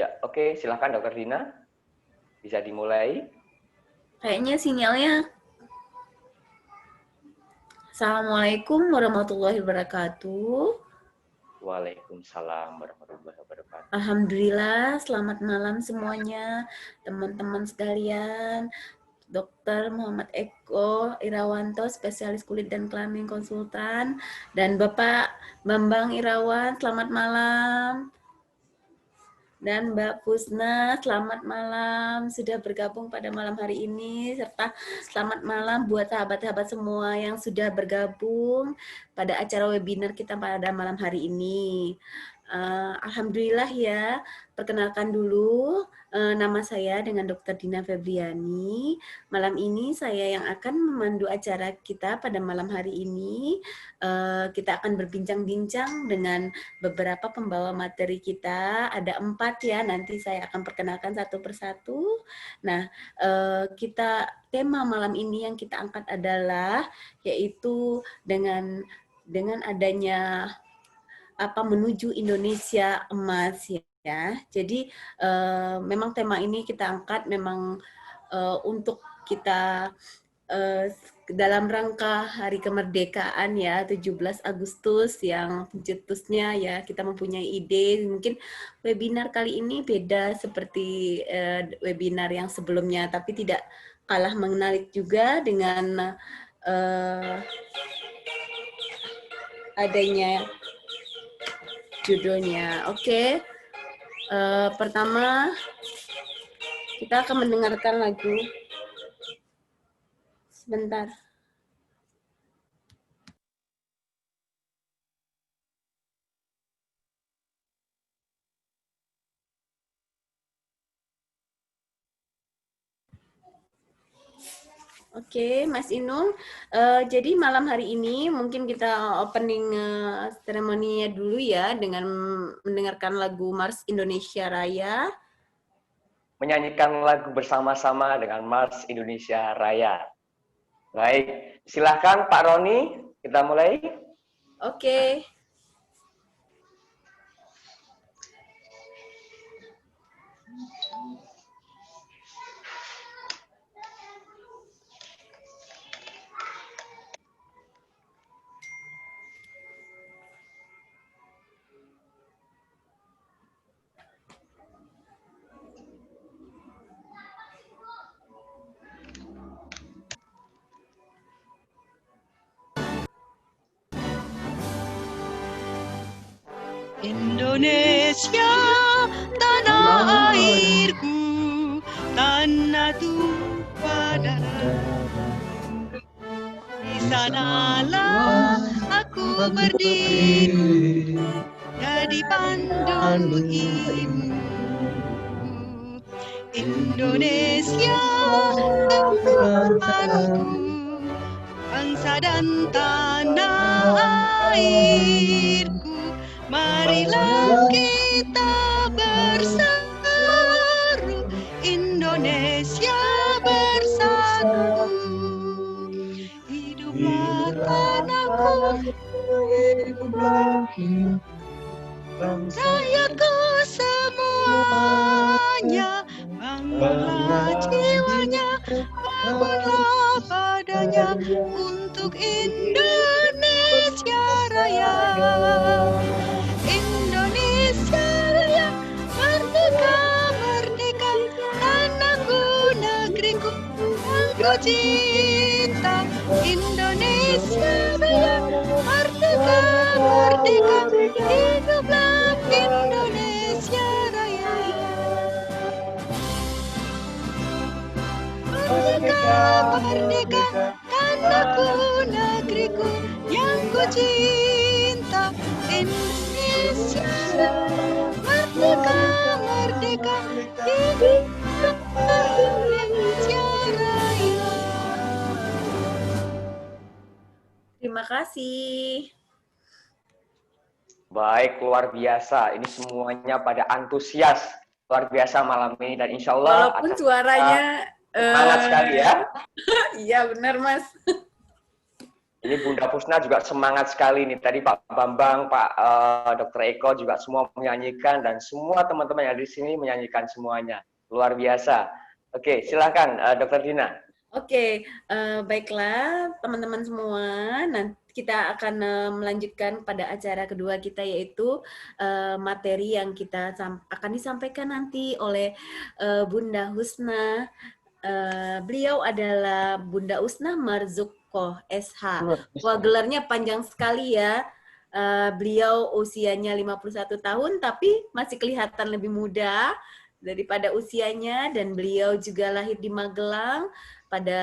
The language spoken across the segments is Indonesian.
Ya, oke, silahkan Dokter Dina. Bisa dimulai. Kayaknya sinyalnya. Assalamualaikum warahmatullahi wabarakatuh. Waalaikumsalam warahmatullahi wabarakatuh. Alhamdulillah, selamat malam semuanya, teman-teman sekalian. Dr. Muhammad Eko Irawanto, spesialis kulit dan kelamin konsultan, dan Bapak Bambang Irawan, selamat malam. Dan Mbak Pusna, selamat malam, sudah bergabung pada malam hari ini, serta selamat malam buat sahabat-sahabat semua yang sudah bergabung pada acara webinar kita pada malam hari ini. Alhamdulillah ya, perkenalkan dulu, nama saya dengan Dr. Dina Febriani. Malam ini saya yang akan memandu acara kita pada malam hari ini. Kita akan berbincang-bincang dengan beberapa pembawa materi kita, ada 4 ya, nanti saya akan perkenalkan satu persatu. Nah, tema malam ini yang kita angkat adalah yaitu dengan adanya menuju Indonesia emas ya. Jadi memang tema ini kita angkat memang untuk kita dalam rangka Hari Kemerdekaan ya, 17 Agustus yang pencetusnya ya, kita mempunyai ide. Mungkin webinar kali ini beda seperti webinar yang sebelumnya, tapi tidak kalah menarik juga dengan adanya judulnya. Oke. Pertama kita akan mendengarkan lagu. Sebentar. Oke, Mas Inung. Jadi malam hari ini mungkin kita opening seremoninya dulu ya dengan mendengarkan lagu Mars Indonesia Raya. Menyanyikan lagu bersama-sama dengan Mars Indonesia Raya. Baik, silahkan Pak Roni, kita mulai. Oke. Indonesia, tanah airku, tanah tumpah darahku. Di sanalah aku berdiri, jadi pandu ibu. Indonesia, Tuhanku, bangsa dan tanah airku. Marilah kita berseru, Indonesia bersatu. Hiduplah tanahku, hiduplah rakyatku semuanya. Bangunlah jiwanya, bangunlah badannya untuk Indonesia Raya. Indonesia Raya, merdeka, merdeka, tanahku, negeriku, yang ku cinta. Indonesia Raya, merdeka, merdeka, hiduplah Indonesia Raya. Merdeka, merdeka, tanahku, negeriku, yang ku cinta. Indonesia Raya, merdeka, merdeka, hiduplah Indonesia Raya. Terima kasih. Baik, luar biasa. Ini semuanya pada antusias. Luar biasa malam ini. Dan insya Allah Walaupun suaranya semangat sekali ya. Iya benar Mas. Ini Bunda Pusna juga semangat sekali nih. Tadi Pak Bambang, Pak Dr. Eko juga semua menyanyikan dan semua teman-teman yang ada di sini menyanyikan semuanya. Luar biasa. Oke, silakan Dr. Dina. Oke, baiklah teman-teman semua. Nanti kita akan melanjutkan pada acara kedua kita, yaitu materi yang kita akan disampaikan nanti oleh Bunda Husna. Beliau adalah Bunda Husna Marzukoh SH. Wah, gelarnya panjang sekali ya. Beliau usianya 51 tahun, tapi masih kelihatan lebih muda daripada usianya, dan beliau juga lahir di Magelang pada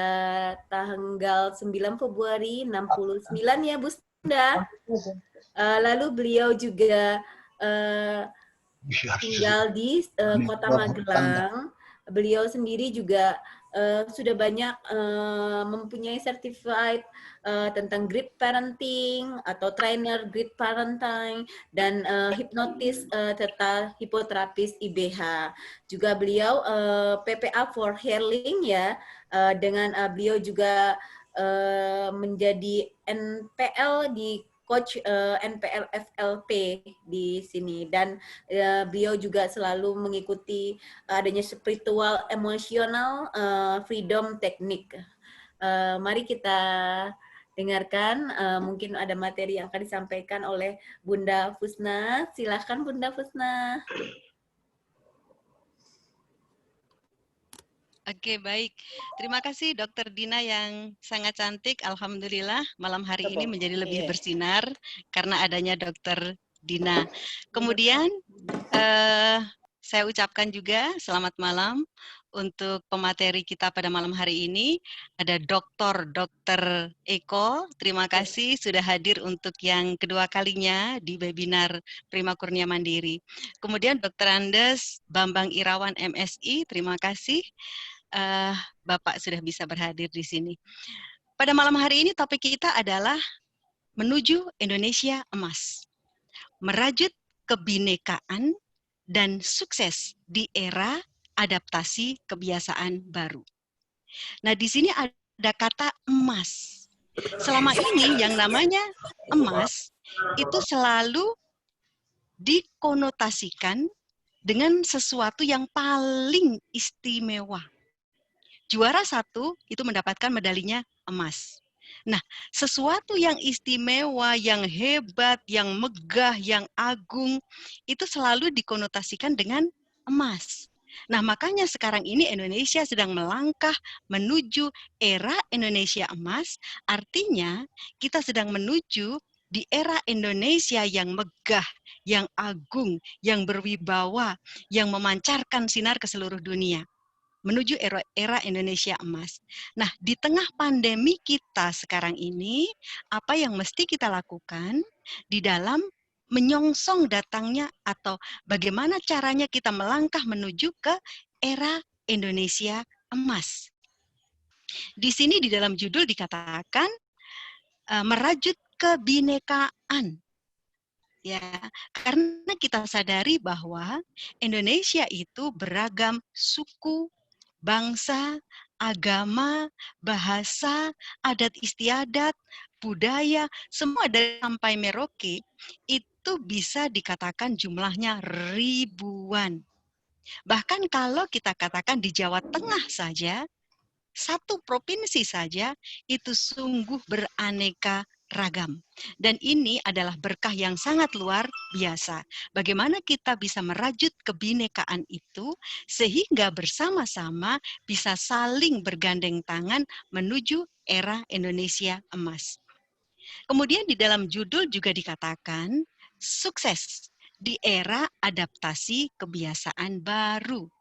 tanggal 9 Februari 69 ya Bunda. Lalu beliau juga tinggal di Kota Magelang. Beliau sendiri juga sudah banyak mempunyai certified tentang great parenting atau trainer great parenting dan hipnotis serta hipoterapis IBH. Juga beliau PPA for healing ya, dengan beliau juga menjadi NPL di coach NPL FLP di sini, dan beliau juga selalu mengikuti adanya spiritual emosional freedom teknik. Mari kita dengarkan, mungkin ada materi yang akan disampaikan oleh Bunda Fusna. Silakan Bunda Fusna. Oke, baik. Terima kasih Dokter Dina yang sangat cantik. Alhamdulillah malam hari ini menjadi lebih bersinar karena adanya Dokter Dina. Kemudian saya ucapkan juga selamat malam untuk pemateri kita pada malam hari ini. Ada Dr. Eko. Terima kasih sudah hadir untuk yang kedua kalinya di webinar Prima Kurnia Mandiri. Kemudian Dr. Andes Bambang Irawan MSI. Terima kasih. Bapak sudah bisa berhadir di sini. Pada malam hari ini topik kita adalah menuju Indonesia emas, merajut kebinekaan dan sukses di era adaptasi kebiasaan baru. Nah, di sini ada kata emas. Selama ini yang namanya emas itu selalu dikonotasikan dengan sesuatu yang paling istimewa. Juara satu itu mendapatkan medalinya emas. Nah, sesuatu yang istimewa, yang hebat, yang megah, yang agung, itu selalu dikonotasikan dengan emas. Nah, makanya sekarang ini Indonesia sedang melangkah menuju era Indonesia emas, artinya kita sedang menuju di era Indonesia yang megah, yang agung, yang berwibawa, yang memancarkan sinar ke seluruh dunia. Menuju era Indonesia emas. Nah, di tengah pandemi kita sekarang ini, apa yang mesti kita lakukan di dalam menyongsong datangnya atau bagaimana caranya kita melangkah menuju ke era Indonesia emas. Di sini di dalam judul dikatakan merajut kebinekaan. Ya, karena kita sadari bahwa Indonesia itu beragam suku, bangsa, agama, bahasa, adat istiadat, budaya, semua dari sampai Merauke itu bisa dikatakan jumlahnya ribuan. Bahkan kalau kita katakan di Jawa Tengah saja, satu provinsi saja itu sungguh beraneka ragam. Dan ini adalah berkah yang sangat luar biasa. Bagaimana kita bisa merajut kebinekaan itu sehingga bersama-sama bisa saling bergandeng tangan menuju era Indonesia emas. Kemudian di dalam judul juga dikatakan sukses di era adaptasi kebiasaan baru.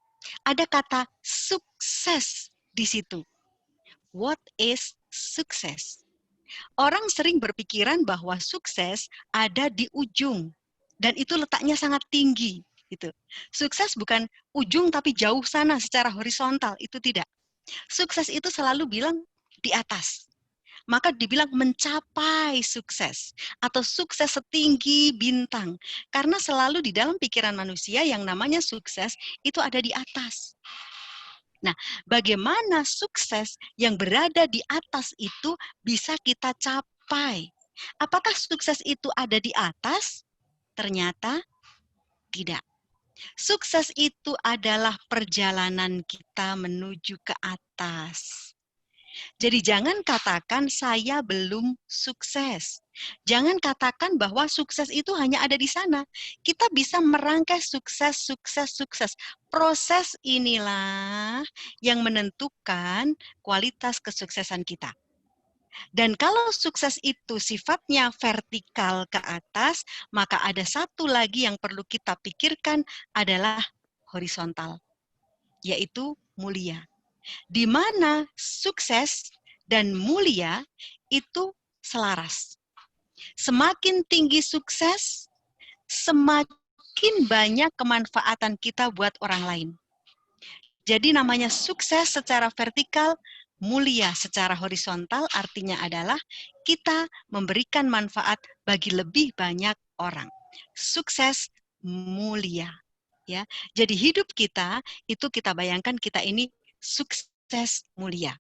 Ada kata sukses di situ. What is success? Orang sering berpikiran bahwa sukses ada di ujung dan itu letaknya sangat tinggi. Gitu. Sukses bukan ujung tapi jauh sana secara horizontal, itu tidak. Sukses itu selalu bilang di atas. Maka dibilang mencapai sukses atau sukses setinggi bintang. Karena selalu di dalam pikiran manusia yang namanya sukses itu ada di atas. Nah, bagaimana sukses yang berada di atas itu bisa kita capai? capai. Apakah sukses itu ada di atas? Ternyata tidak. Sukses itu adalah perjalanan kita menuju ke atas. Jadi jangan katakan saya belum sukses. Jangan katakan bahwa sukses itu hanya ada di sana. Kita bisa merangkai sukses, sukses, sukses. Proses inilah yang menentukan kualitas kesuksesan kita. Dan kalau sukses itu sifatnya vertikal ke atas, maka ada satu lagi yang perlu kita pikirkan adalah horizontal, yaitu mulia. Di mana sukses dan mulia itu selaras. Semakin tinggi sukses, semakin banyak kemanfaatan kita buat orang lain. Jadi namanya sukses secara vertikal, mulia secara horizontal, artinya adalah kita memberikan manfaat bagi lebih banyak orang. Sukses mulia. Ya, jadi hidup kita itu kita bayangkan kita ini sukses mulia.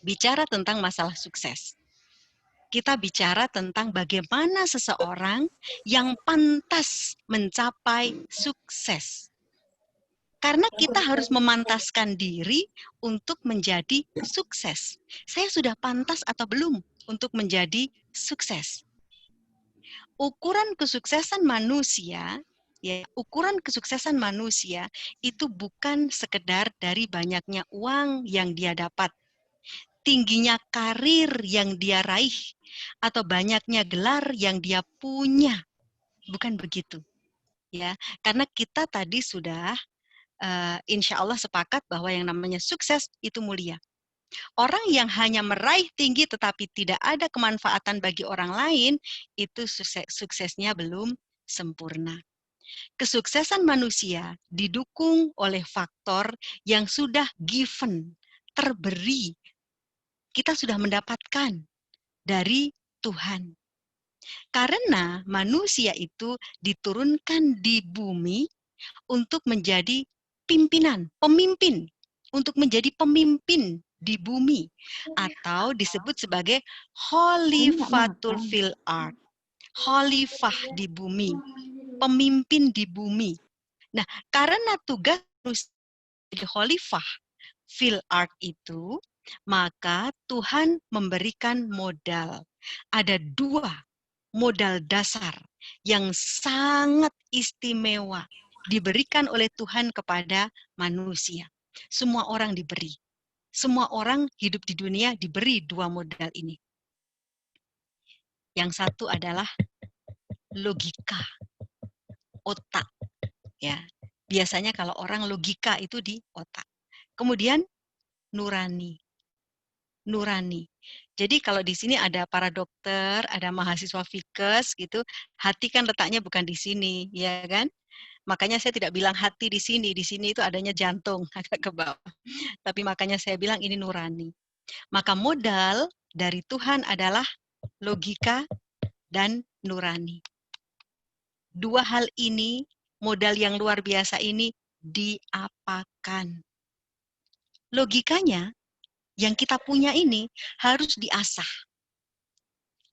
Bicara tentang masalah sukses. Kita bicara tentang bagaimana seseorang yang pantas mencapai sukses. Karena kita harus memantaskan diri untuk menjadi sukses. Saya sudah pantas atau belum untuk menjadi sukses? Ukuran kesuksesan manusia, ya, ukuran kesuksesan manusia itu bukan sekedar dari banyaknya uang yang dia dapat, tingginya karir yang dia raih, atau banyaknya gelar yang dia punya. Bukan begitu. Ya, karena kita tadi sudah insya Allah sepakat bahwa yang namanya sukses itu mulia. Orang yang hanya meraih tinggi tetapi tidak ada kemanfaatan bagi orang lain, itu suksesnya belum sempurna. Kesuksesan manusia didukung oleh faktor yang sudah given, terberi. Kita sudah mendapatkan dari Tuhan. Karena manusia itu diturunkan di bumi untuk menjadi pemimpin, untuk menjadi pemimpin di bumi, atau disebut sebagai Khalifatul fil ard, khalifah di bumi, pemimpin di bumi. Nah, karena tugas menjadi khalifah fil ard itu, maka Tuhan memberikan modal. Ada dua modal dasar yang sangat istimewa diberikan oleh Tuhan kepada manusia. Semua orang diberi. Semua orang hidup di dunia diberi dua modal ini. Yang satu adalah logika, otak. Ya, biasanya kalau orang logika itu di otak. Kemudian nurani. Nurani. Jadi kalau di sini ada para dokter, ada mahasiswa fikes gitu, hati kan letaknya bukan di sini, ya kan? Makanya saya tidak bilang hati di sini itu adanya jantung agak ke bawah. Tapi makanya saya bilang ini nurani. Maka modal dari Tuhan adalah logika dan nurani. Dua hal ini, modal yang luar biasa ini diapakan. Logikanya yang kita punya ini harus diasah.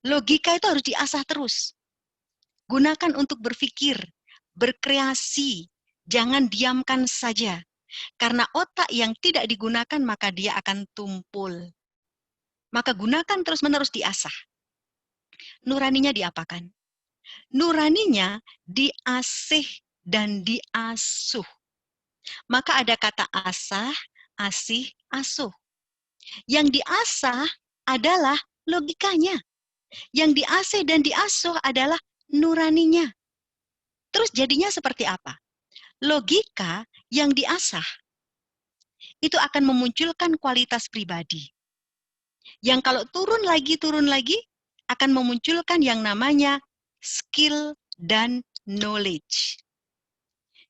Logika itu harus diasah terus. Gunakan untuk berpikir, berkreasi, jangan diamkan saja. Karena otak yang tidak digunakan maka dia akan tumpul. Maka gunakan terus-menerus diasah. Nuraninya diapakan? Nuraninya diasih dan diasuh. Maka ada kata asah, asih, asuh. Yang diasah adalah logikanya. Yang diasih dan diasuh adalah nuraninya. Terus jadinya seperti apa? Logika yang diasah itu akan memunculkan kualitas pribadi. Yang kalau turun lagi akan memunculkan yang namanya skill dan knowledge.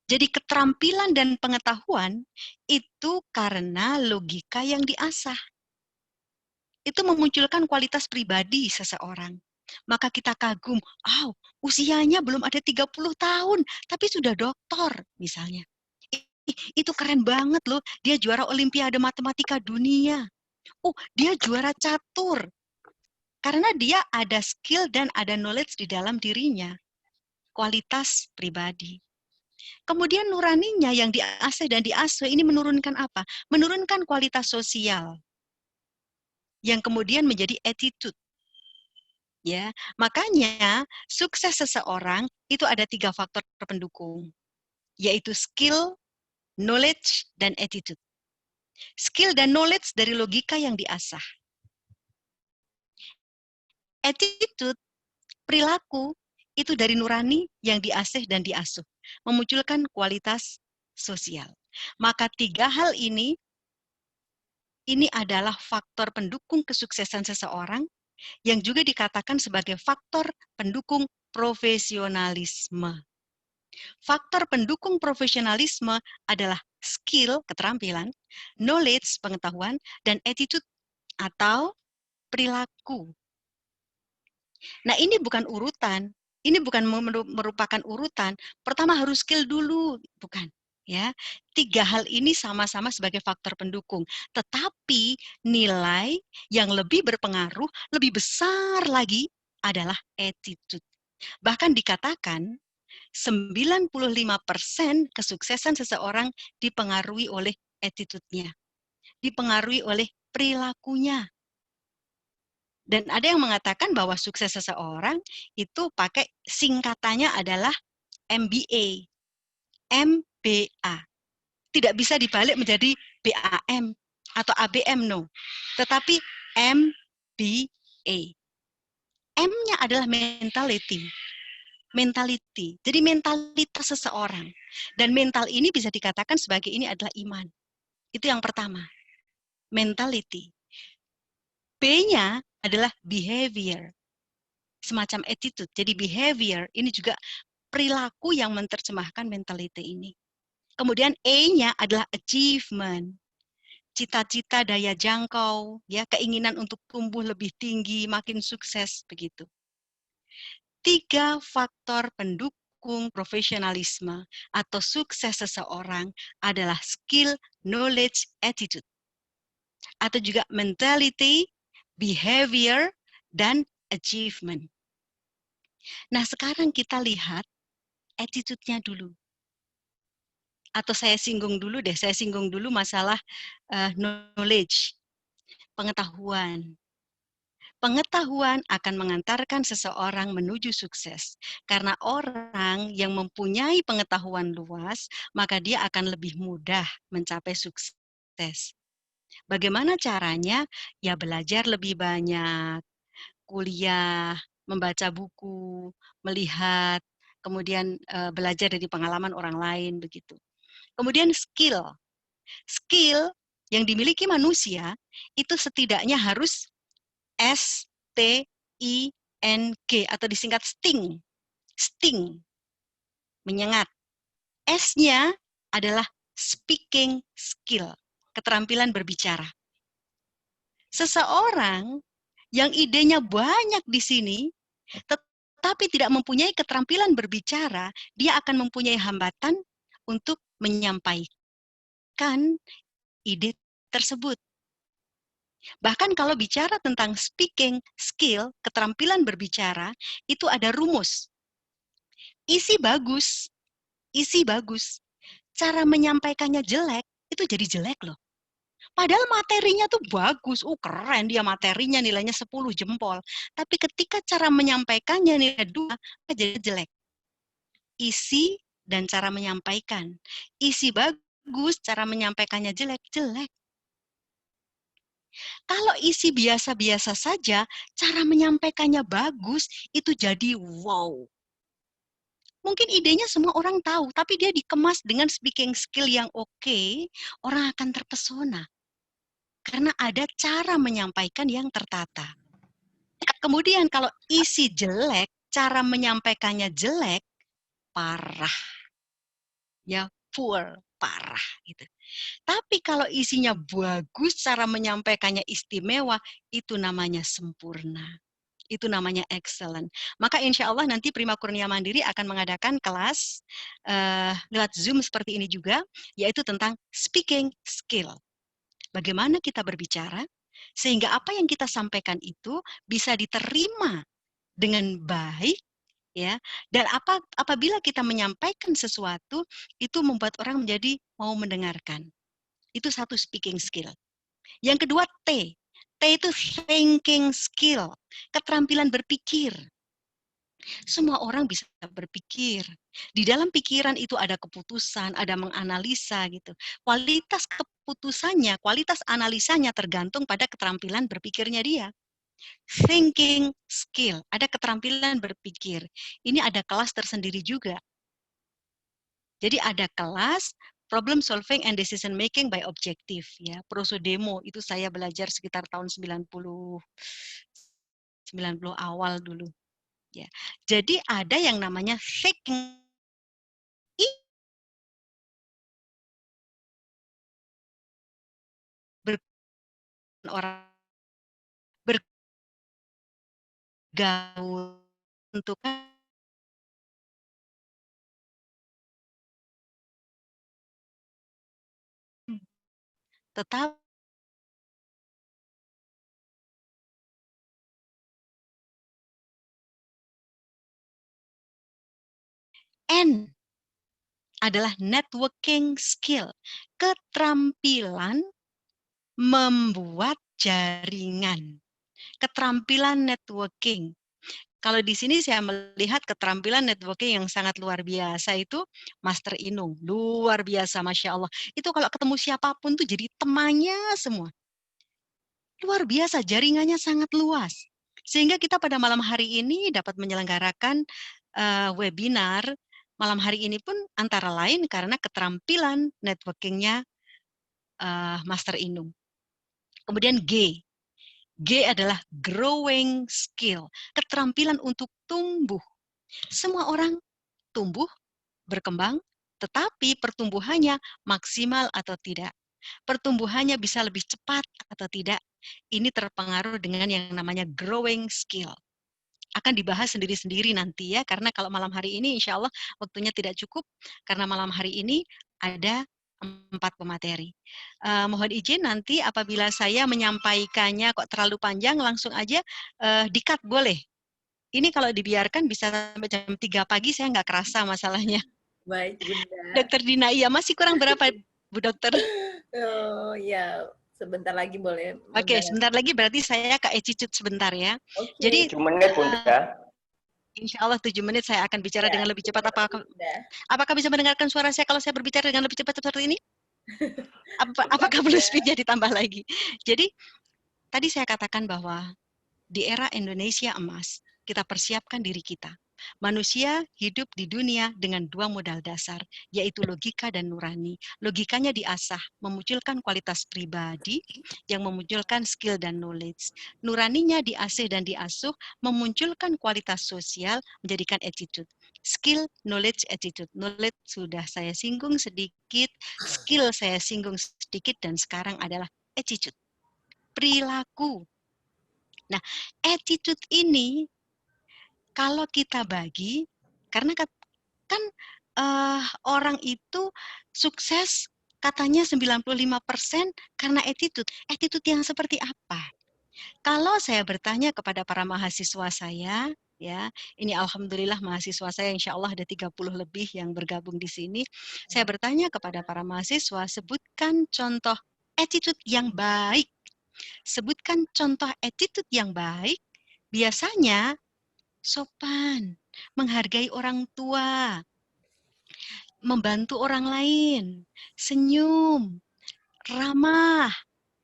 Jadi keterampilan dan pengetahuan itu karena logika yang diasah. Itu memunculkan kualitas pribadi seseorang. Maka kita kagum, usianya belum ada 30 tahun, tapi sudah doktor misalnya. Itu keren banget loh, dia juara Olimpiade Matematika Dunia. Dia juara catur. Karena dia ada skill dan ada knowledge di dalam dirinya. Kualitas pribadi. Kemudian nuraninya yang diasah dan diasuh ini menurunkan apa? Menurunkan kualitas sosial. Yang kemudian menjadi attitude. Ya, makanya sukses seseorang itu ada 3 faktor pendukung, yaitu skill, knowledge, dan attitude. Skill dan knowledge dari logika yang diasah. Attitude, perilaku, itu dari nurani yang diasah dan diasuh, memunculkan kualitas sosial. Maka 3 hal ini adalah faktor pendukung kesuksesan seseorang, yang juga dikatakan sebagai faktor pendukung profesionalisme. Faktor pendukung profesionalisme adalah skill, keterampilan, knowledge, pengetahuan, dan attitude atau perilaku. Nah, ini bukan urutan. Ini bukan merupakan urutan. Pertama harus skill dulu, bukan. Ya, 3 hal ini sama-sama sebagai faktor pendukung. Tetapi nilai yang lebih berpengaruh, lebih besar lagi adalah attitude. Bahkan dikatakan 95% kesuksesan seseorang dipengaruhi oleh attitude-nya, dipengaruhi oleh perilakunya. Dan ada yang mengatakan bahwa sukses seseorang itu pakai singkatannya adalah MBA. MBA. Tidak bisa dibalik menjadi BAM atau ABM, no. Tetapi MBA. M-nya adalah mentality. Mentality. Jadi mentalitas seseorang. Dan mental ini bisa dikatakan sebagai ini adalah iman. Itu yang pertama. Mentality. B-nya adalah behavior. Semacam attitude. Jadi behavior ini juga perilaku yang menerjemahkan mentality ini. Kemudian A-nya adalah achievement. Cita-cita, daya jangkau, ya, keinginan untuk tumbuh lebih tinggi, makin sukses, begitu. 3 faktor pendukung profesionalisme atau sukses seseorang adalah skill, knowledge, attitude. Atau juga mentality, behavior, dan achievement. Nah, sekarang kita lihat attitude-nya dulu. Atau saya singgung dulu masalah knowledge, pengetahuan. Pengetahuan akan mengantarkan seseorang menuju sukses. Karena orang yang mempunyai pengetahuan luas, maka dia akan lebih mudah mencapai sukses. Bagaimana caranya? Ya belajar lebih banyak, kuliah, membaca buku, melihat, kemudian belajar dari pengalaman orang lain, begitu. Kemudian skill. Skill yang dimiliki manusia itu setidaknya harus S-T-I-N-G atau disingkat STING. STING. Menyengat. S-nya adalah speaking skill. Keterampilan berbicara. Seseorang yang idenya banyak di sini, tetapi tidak mempunyai keterampilan berbicara, dia akan mempunyai hambatan untuk menyampaikan ide tersebut. Bahkan kalau bicara tentang speaking skill, keterampilan berbicara, itu ada rumus. Isi bagus, cara menyampaikannya jelek, itu jadi jelek loh. Padahal materinya tuh bagus, keren dia materinya, nilainya 10 jempol. Tapi ketika cara menyampaikannya nilai 2, jadi jelek. Isi dan cara menyampaikan. Isi bagus, cara menyampaikannya jelek. Kalau isi biasa-biasa saja, cara menyampaikannya bagus, itu jadi wow. Mungkin idenya semua orang tahu, tapi dia dikemas dengan speaking skill yang oke, orang akan terpesona. Karena ada cara menyampaikan yang tertata. Kemudian kalau isi jelek, cara menyampaikannya jelek, parah. Ya, poor, parah gitu. Tapi kalau isinya bagus, cara menyampaikannya istimewa, itu namanya sempurna. Itu namanya excellent. Maka insya Allah nanti Prima Kurnia Mandiri akan mengadakan kelas lewat Zoom seperti ini juga, yaitu tentang speaking skill. Bagaimana kita berbicara, Sehingga apa yang kita sampaikan itu bisa diterima dengan baik, ya. Dan apabila kita menyampaikan sesuatu, itu membuat orang menjadi mau mendengarkan. Itu satu speaking skill. Yang kedua T. T itu thinking skill, keterampilan berpikir. Semua orang bisa berpikir. Di dalam pikiran itu ada keputusan, ada menganalisa gitu. Kualitas keputusannya, kualitas analisanya tergantung pada keterampilan berpikirnya dia. Thinking skill, ada keterampilan berpikir. Ini ada kelas tersendiri juga. Jadi ada kelas problem solving and decision making by objective, ya. Prosodemo itu saya belajar sekitar tahun 90 awal dulu. Ya. Jadi ada yang namanya thinking orang bergaul untuk tetap N adalah networking skill, keterampilan membuat jaringan, keterampilan networking. Kalau di sini saya melihat keterampilan networking yang sangat luar biasa itu Master Inung, luar biasa, Masya Allah. Itu kalau ketemu siapapun tuh jadi temannya semua. Luar biasa, jaringannya sangat luas. Sehingga kita pada malam hari ini dapat menyelenggarakan webinar malam hari ini pun antara lain karena keterampilan networkingnya Master Inung. Kemudian G. G adalah growing skill, keterampilan untuk tumbuh. Semua orang tumbuh, berkembang, tetapi pertumbuhannya maksimal atau tidak. Pertumbuhannya bisa lebih cepat atau tidak. Ini terpengaruh dengan yang namanya growing skill. Akan dibahas sendiri-sendiri nanti ya, karena kalau malam hari ini insya Allah waktunya tidak cukup, karena malam hari ini ada 4 pemateri. Mohon izin nanti apabila saya menyampaikannya kok terlalu panjang, langsung aja di-cut boleh. Ini kalau dibiarkan bisa sampai jam 3 pagi, saya nggak kerasa masalahnya. Baik, Bunda. Dokter Dina, iya masih kurang berapa, Bu Dokter? Oh ya, sebentar lagi boleh. Oke, sebentar lagi berarti saya ke attitude sebentar ya. Oke. Jadi 7 menit, Bunda. Insya Allah 7 menit saya akan bicara Ya, dengan lebih cepat. Apakah bisa mendengarkan suara saya kalau saya berbicara dengan lebih cepat seperti ini? Apakah perlu speednya ditambah lagi? Jadi tadi saya katakan bahwa di era Indonesia emas, kita persiapkan diri kita. Manusia hidup di dunia dengan 2 modal dasar, yaitu logika dan nurani. Logikanya diasah, memunculkan kualitas pribadi yang memunculkan skill dan knowledge. Nuraninya diasih dan diasuh, memunculkan kualitas sosial, menjadikan attitude. Skill, knowledge, attitude. Knowledge sudah saya singgung sedikit, skill saya singgung sedikit, dan sekarang adalah attitude. Perilaku. Nah, attitude ini kalau kita bagi, karena kan orang itu sukses katanya 95% karena attitude. Attitude yang seperti apa? Kalau saya bertanya kepada para mahasiswa saya, ya, ini alhamdulillah mahasiswa saya insya Allah ada 30 lebih yang bergabung di sini. Saya bertanya kepada para mahasiswa, sebutkan contoh attitude yang baik. Sebutkan contoh attitude yang baik. Biasanya sopan, menghargai orang tua, membantu orang lain, senyum, ramah,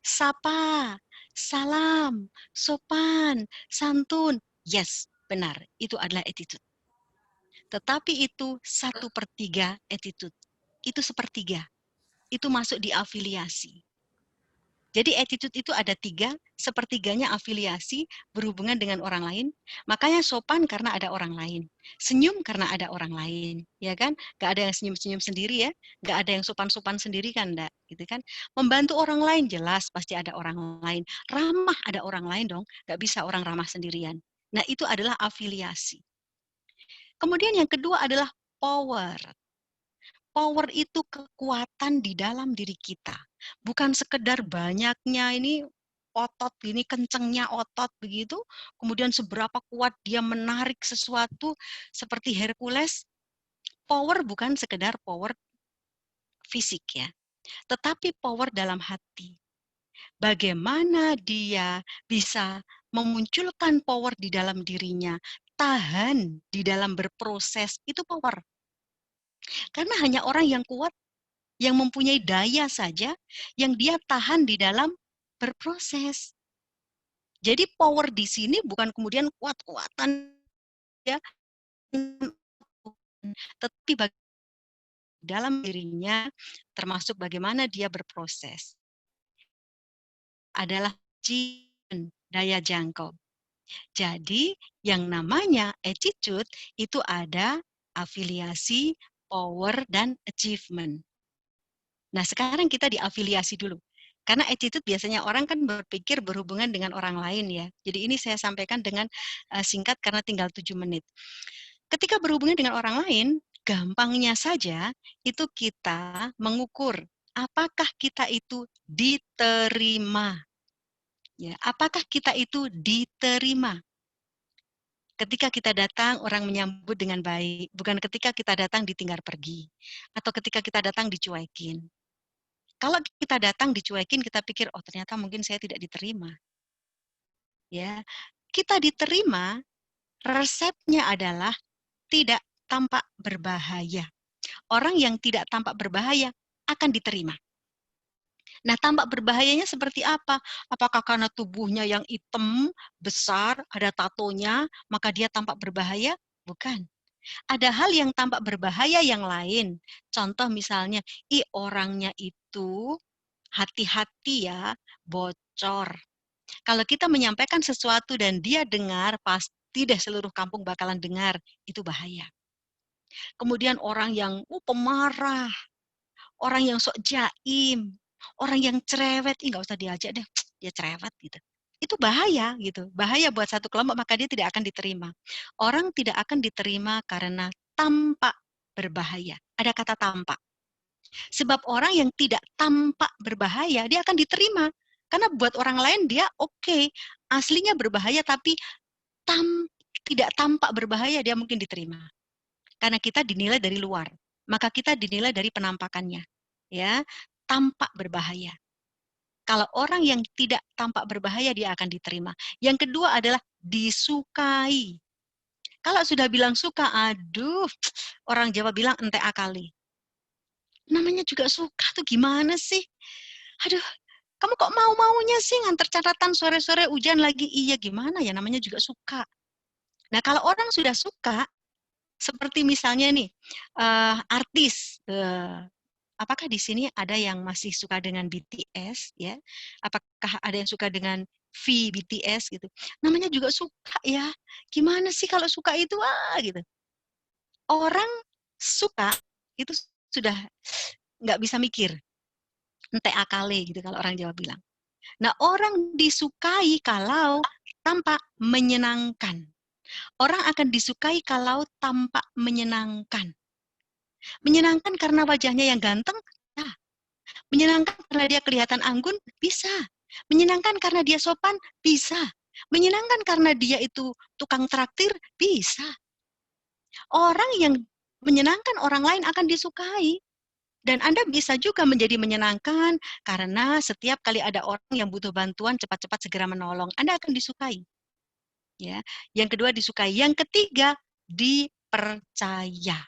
sapa, salam, sopan, santun. Yes, benar, itu adalah attitude. Tetapi itu 1/3 attitude. Itu 1/3. Itu masuk di afiliasi. Jadi attitude itu ada 3, 1/3-nya afiliasi, berhubungan dengan orang lain. Makanya sopan karena ada orang lain. Senyum karena ada orang lain. Ya kan? Gak ada yang senyum-senyum sendiri ya. Gak ada yang sopan-sopan sendiri kan, enggak? Gitu kan? Membantu orang lain jelas pasti ada orang lain. Ramah ada orang lain dong. Gak bisa orang ramah sendirian. Nah itu adalah afiliasi. Kemudian yang kedua adalah power. Power itu kekuatan di dalam diri kita. Bukan sekedar banyaknya ini otot gini, kencengnya otot begitu, kemudian seberapa kuat dia menarik sesuatu seperti Hercules. Power bukan sekedar power fisik ya, tetapi power dalam hati. Bagaimana dia bisa memunculkan power di dalam dirinya, tahan di dalam berproses, itu power. Karena hanya orang yang kuat, yang mempunyai daya saja, yang dia tahan di dalam berproses. Jadi power di sini bukan kemudian kuat-kuatan ya, tetapi dalam dirinya termasuk bagaimana dia berproses. Adalah daya jangkau. Jadi yang namanya attitude itu ada afiliasi, power, dan achievement. Nah sekarang kita diafiliasi dulu. Karena attitude biasanya orang kan berpikir berhubungan dengan orang lain ya. Jadi ini saya sampaikan dengan singkat karena tinggal 7 menit. Ketika berhubungan dengan orang lain, gampangnya saja itu kita mengukur apakah kita itu diterima. Ya, apakah kita itu diterima? Ketika kita datang, orang menyambut dengan baik. Bukan ketika kita datang ditinggal pergi. Atau ketika kita datang dicuekin. Kalau kita datang dicuekin, kita pikir, oh ternyata mungkin saya tidak diterima. Ya, kita diterima, resepnya adalah tidak tampak berbahaya. Orang yang tidak tampak berbahaya akan diterima. Nah, tampak berbahayanya seperti apa? Apakah karena tubuhnya yang hitam, besar, ada tatonya, maka dia tampak berbahaya? Bukan. Ada hal yang tampak berbahaya yang lain. Contoh misalnya, orangnya itu hati-hati ya, bocor. Kalau kita menyampaikan sesuatu dan dia dengar, pasti deh seluruh kampung bakalan dengar. Itu bahaya. Kemudian orang yang pemarah, orang yang sok jaim, orang yang cerewet, nggak usah diajak deh, dia cerewet gitu. Itu bahaya gitu, bahaya buat satu kelompok, maka dia tidak akan diterima. Orang tidak akan diterima karena tampak berbahaya. Ada kata tampak. Sebab orang yang tidak tampak berbahaya, dia akan diterima. Karena buat orang lain dia oke, aslinya berbahaya tapi tidak tampak berbahaya, dia mungkin diterima. Karena kita dinilai dari luar, maka kita dinilai dari penampakannya. Ya, tampak berbahaya. Kalau orang yang tidak tampak berbahaya, dia akan diterima. Yang kedua adalah disukai. Kalau sudah bilang suka, aduh, orang Jawa bilang ente akali. Namanya juga suka tuh gimana sih? Aduh, kamu kok mau-maunya sih nganter catatan sore-sore hujan lagi? Iya, gimana ya, namanya juga suka. Nah, kalau orang sudah suka, seperti misalnya nih, artis, apakah di sini ada yang masih suka dengan BTS ya? Apakah ada yang suka dengan V BTS gitu? Namanya juga suka ya. Gimana sih kalau suka itu gitu. Orang suka itu sudah nggak bisa mikir. Ente akale gitu kalau orang Jawa bilang. Nah, orang disukai kalau tampak menyenangkan. Orang akan disukai kalau tampak menyenangkan. Menyenangkan karena wajahnya yang ganteng, nah. Menyenangkan karena dia kelihatan anggun, bisa. Menyenangkan karena dia sopan, bisa. Menyenangkan karena dia itu tukang traktir, bisa. Orang yang menyenangkan orang lain akan disukai. Dan Anda bisa juga menjadi menyenangkan karena setiap kali ada orang yang butuh bantuan, cepat-cepat segera menolong. Anda akan disukai. Ya. Yang kedua disukai. Yang ketiga, dipercaya.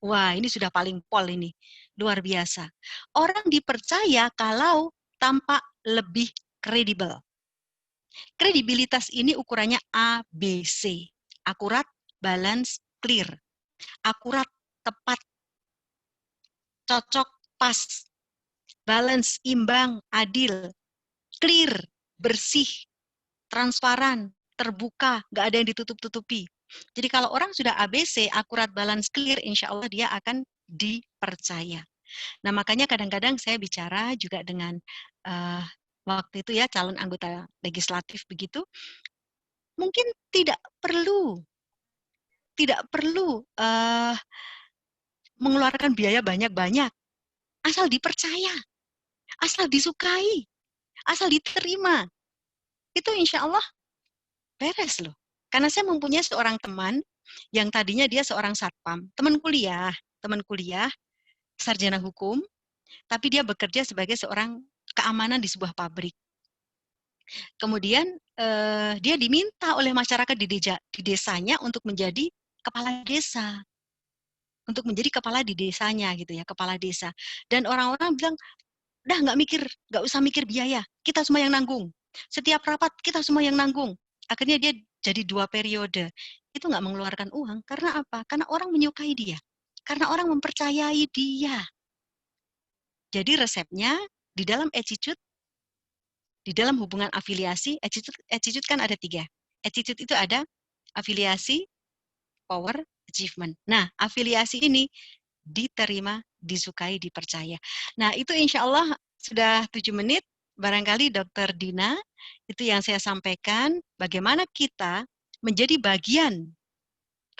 Wah, ini sudah paling pol ini. Luar biasa. Orang dipercaya kalau tampak lebih kredibel. Kredibilitas ini ukurannya ABC. Akurat, balance, clear. Akurat, tepat, cocok, pas. Balance, imbang, adil. Clear, bersih, transparan, terbuka, nggak ada yang ditutup-tutupi. Jadi kalau orang sudah ABC, akurat, balance, clear, insya Allah dia akan dipercaya. Nah makanya kadang-kadang saya bicara juga dengan waktu itu ya calon anggota legislatif begitu, mungkin tidak perlu mengeluarkan biaya banyak-banyak, asal dipercaya, asal disukai, asal diterima. itu insya Allah beres loh. Karena saya mempunyai seorang teman yang tadinya dia seorang satpam, teman kuliah, sarjana hukum, tapi dia bekerja sebagai seorang keamanan di sebuah pabrik. Kemudian dia diminta oleh masyarakat di desanya untuk menjadi kepala desa. Untuk menjadi kepala di desanya gitu ya, kepala desa. Dan orang-orang bilang, "Dah nggak usah mikir biaya, kita semua yang nanggung. Setiap rapat kita semua yang nanggung." Akhirnya dia jadi 2 periode. Itu nggak mengeluarkan uang, karena apa? Karena orang menyukai dia. Karena orang mempercayai dia. Jadi resepnya di dalam attitude, di dalam hubungan afiliasi, attitude kan ada 3. Attitude itu ada afiliasi, power, achievement. Nah, afiliasi ini diterima, disukai, dipercaya. Nah, itu insya Allah sudah 7 menit. Barangkali Dr. Dina, itu yang saya sampaikan, bagaimana kita menjadi bagian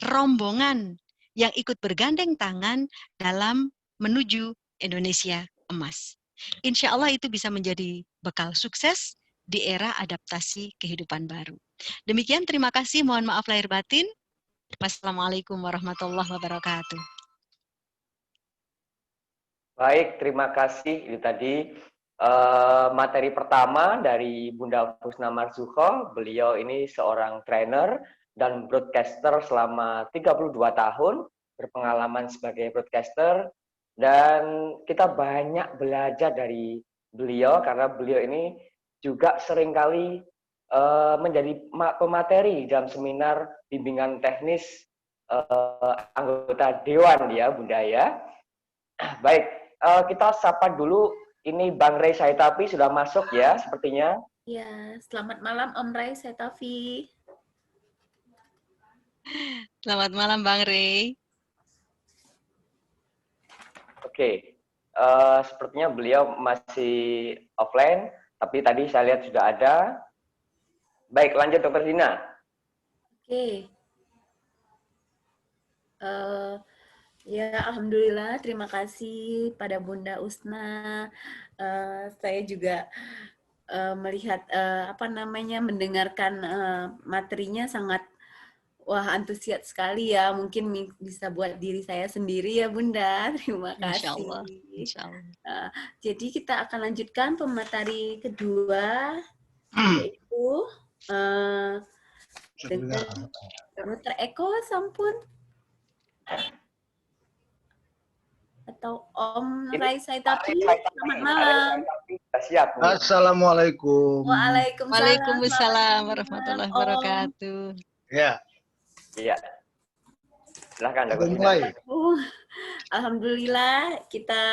rombongan yang ikut bergandeng tangan dalam menuju Indonesia emas. Insya Allah itu bisa menjadi bekal sukses di era adaptasi kehidupan baru. Demikian, terima kasih. Mohon maaf lahir batin. Wassalamualaikum warahmatullahi wabarakatuh. Baik, terima kasih. Itu tadi materi pertama dari Bunda Husna Marzuko. Beliau ini seorang trainer dan broadcaster selama 32 tahun, berpengalaman sebagai broadcaster, dan kita banyak belajar dari beliau karena beliau ini juga seringkali menjadi pemateri dalam seminar bimbingan teknis anggota Dewan ya Bunda ya. Baik, kita sapa dulu, ini Bang Rey Saitapi sudah masuk ya sepertinya. Ya, selamat malam Om Ray Setafi. Selamat malam Bang Rey. Oke, sepertinya beliau masih offline, tapi tadi saya lihat sudah ada. Baik, lanjut Dr. Dina. Oke. Ya, alhamdulillah. Terima kasih pada Bunda Usna. Saya juga melihat mendengarkan materinya sangat antusias sekali ya. Mungkin bisa buat diri saya sendiri ya Bunda. Terima kasih. Insya Allah. Insya Allah. Jadi kita akan lanjutkan pemateri kedua, yaitu dengan Dr. Eko Sampun atau Om Ray Saitapi. Selamat malam. Siap. Assalamualaikum. Waalaikumsalam warahmatullahi wabarakatuh. Ya. Iya. Silahkan Dr. Mulai. Alhamdulillah kita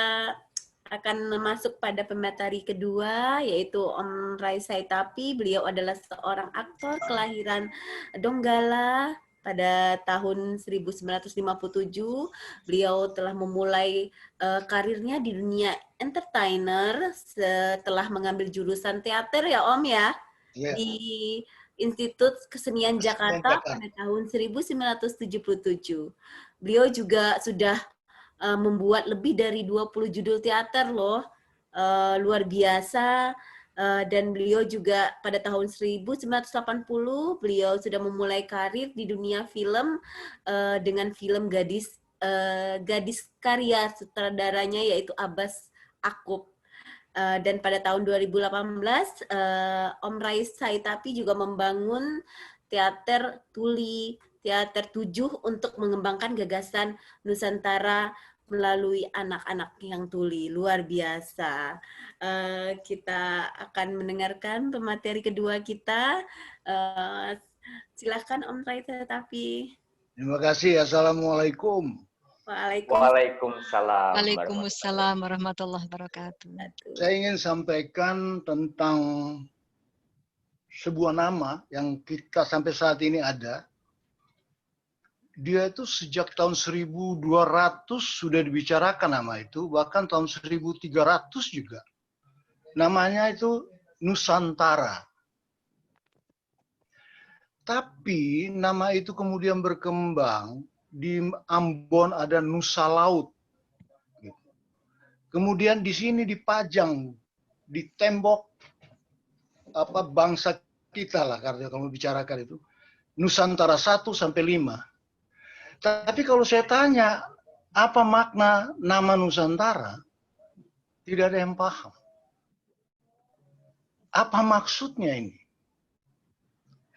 akan masuk pada pemateri kedua, yaitu Om Ray Saitapi. Beliau adalah seorang aktor kelahiran Donggala pada tahun 1957. Beliau telah memulai karirnya di dunia entertainer setelah mengambil jurusan teater ya Om ya, di Institut Kesenian Jakarta pada tahun 1977. Beliau juga sudah membuat lebih dari 20 judul teater loh, luar biasa. Dan beliau juga pada tahun 1980 beliau sudah memulai karir di dunia film dengan film Gadis karya sutradaranya yaitu Abbas Akub. Dan pada tahun 2018 Om Ray Saitapi juga membangun teater Tuli, teater 7 untuk mengembangkan gagasan Nusantara melalui anak-anak yang tuli. Luar biasa. Kita akan mendengarkan pemateri kedua kita. Silakan Om Ray Saitapi. Terima kasih. Assalamualaikum. Waalaikumsalam. Waalaikumsalam warahmatullahi wabarakatuh. Saya ingin sampaikan tentang sebuah nama yang kita sampai saat ini ada. Dia itu sejak tahun 1200 sudah dibicarakan nama itu, bahkan tahun 1300 juga. Namanya itu Nusantara. Tapi nama itu kemudian berkembang, di Ambon ada Nusa Laut. Kemudian di sini dipajang di tembok bangsa kita lah, karena kalau bicarakan itu Nusantara 1 sampai 5. Tapi kalau saya tanya apa makna nama Nusantara, tidak ada yang paham. Apa maksudnya ini?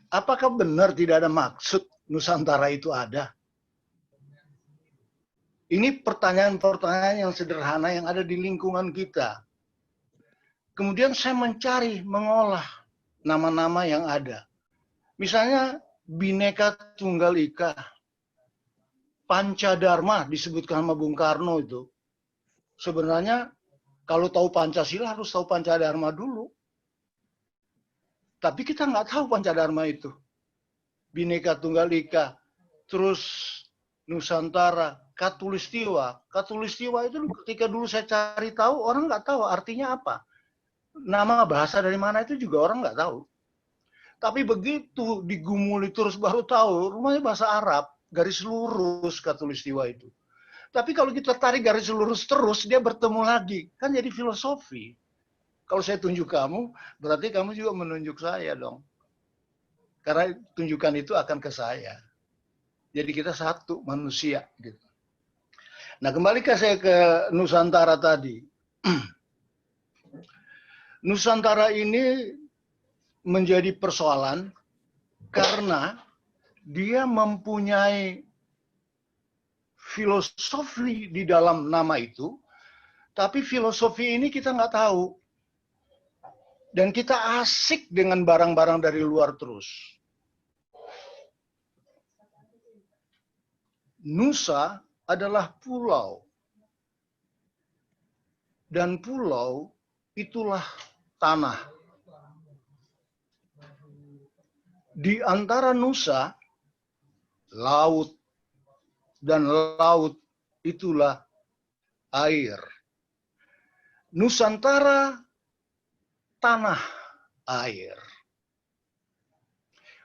Apakah benar tidak ada maksud Nusantara itu ada? Ini pertanyaan-pertanyaan yang sederhana yang ada di lingkungan kita. Kemudian saya mencari, mengolah nama-nama yang ada. Misalnya Bhinneka Tunggal Ika, Pancadharma disebutkan sama Bung Karno itu. Sebenarnya kalau tahu Pancasila harus tahu Pancadharma dulu. Tapi kita nggak tahu Pancadharma itu. Bhinneka Tunggal Ika, terus Nusantara, Katulistiwa. Katulistiwa itu ketika dulu saya cari tahu, orang nggak tahu artinya apa. Nama bahasa dari mana itu juga orang nggak tahu. Tapi begitu digumuli terus baru tahu, rumahnya bahasa Arab, garis lurus Katulistiwa itu. Tapi kalau kita tarik garis lurus terus, dia bertemu lagi. Kan jadi filosofi. Kalau saya tunjuk kamu, berarti kamu juga menunjuk saya dong. Karena tunjukkan itu akan ke saya. Jadi kita satu manusia. Gitu. Nah, kembali saya ke Nusantara tadi. Nusantara ini menjadi persoalan karena dia mempunyai filosofi di dalam nama itu, tapi filosofi ini kita nggak tahu. Dan kita asik dengan barang-barang dari luar terus. Nusa adalah pulau. Dan pulau itulah tanah. Di antara Nusa, laut. Dan laut itulah air. Nusantara, tanah air.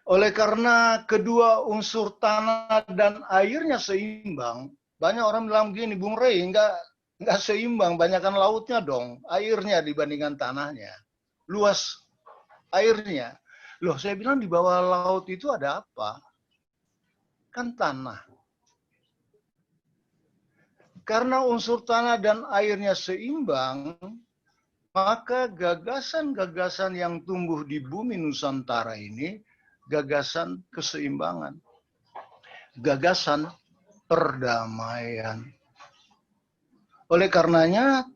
Oleh karena kedua unsur tanah dan airnya seimbang, banyak orang bilang begini, Bung Rey, nggak seimbang, banyakkan lautnya dong, airnya dibandingkan tanahnya. Luas airnya. Loh, saya bilang di bawah laut itu ada apa? Kan tanah. Karena unsur tanah dan airnya seimbang, maka gagasan-gagasan yang tumbuh di bumi Nusantara ini, gagasan keseimbangan. Gagasan perdamaian. Oleh karenanya,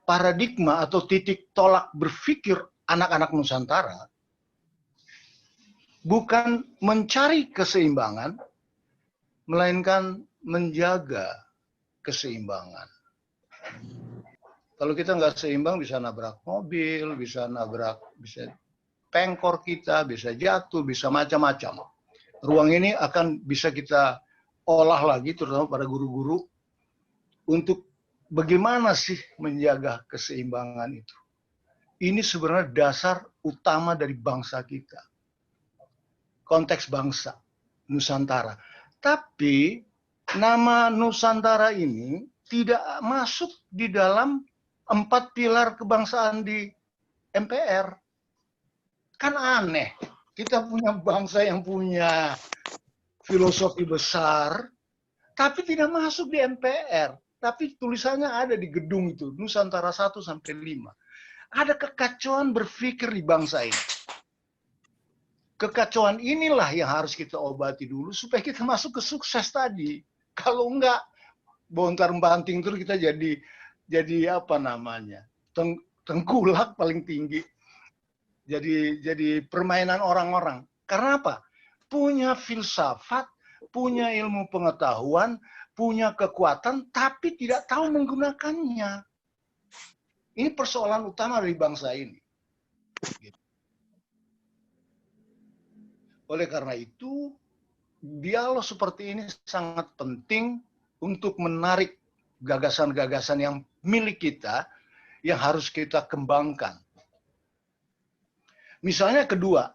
paradigma atau titik tolak berpikir anak-anak Nusantara bukan mencari keseimbangan, melainkan menjaga keseimbangan. Kalau kita nggak seimbang bisa nabrak mobil, bisa pengkor kita, bisa jatuh, bisa macam-macam. Ruang ini akan bisa kita olah lagi, terutama pada guru-guru, untuk bagaimana sih menjaga keseimbangan itu. Ini sebenarnya dasar utama dari bangsa kita. Konteks bangsa, Nusantara. Tapi nama Nusantara ini tidak masuk di dalam 4 pilar kebangsaan di MPR. Kan aneh. Kita punya bangsa yang punya filosofi besar, tapi tidak masuk di MPR. Tapi tulisannya ada di gedung itu, Nusantara 1 sampai 5. Ada kekacauan berpikir di bangsa ini. Kekacauan inilah yang harus kita obati dulu supaya kita masuk ke sukses tadi. Kalau enggak, bontar-banting terus kita jadi apa namanya? Tengkulak paling tinggi. Jadi permainan orang-orang. Karena apa? Punya filsafat, punya ilmu pengetahuan, punya kekuatan, tapi tidak tahu menggunakannya. Ini persoalan utama dari bangsa ini. Oleh karena itu, dialog seperti ini sangat penting untuk menarik gagasan-gagasan yang milik kita, yang harus kita kembangkan. Misalnya kedua,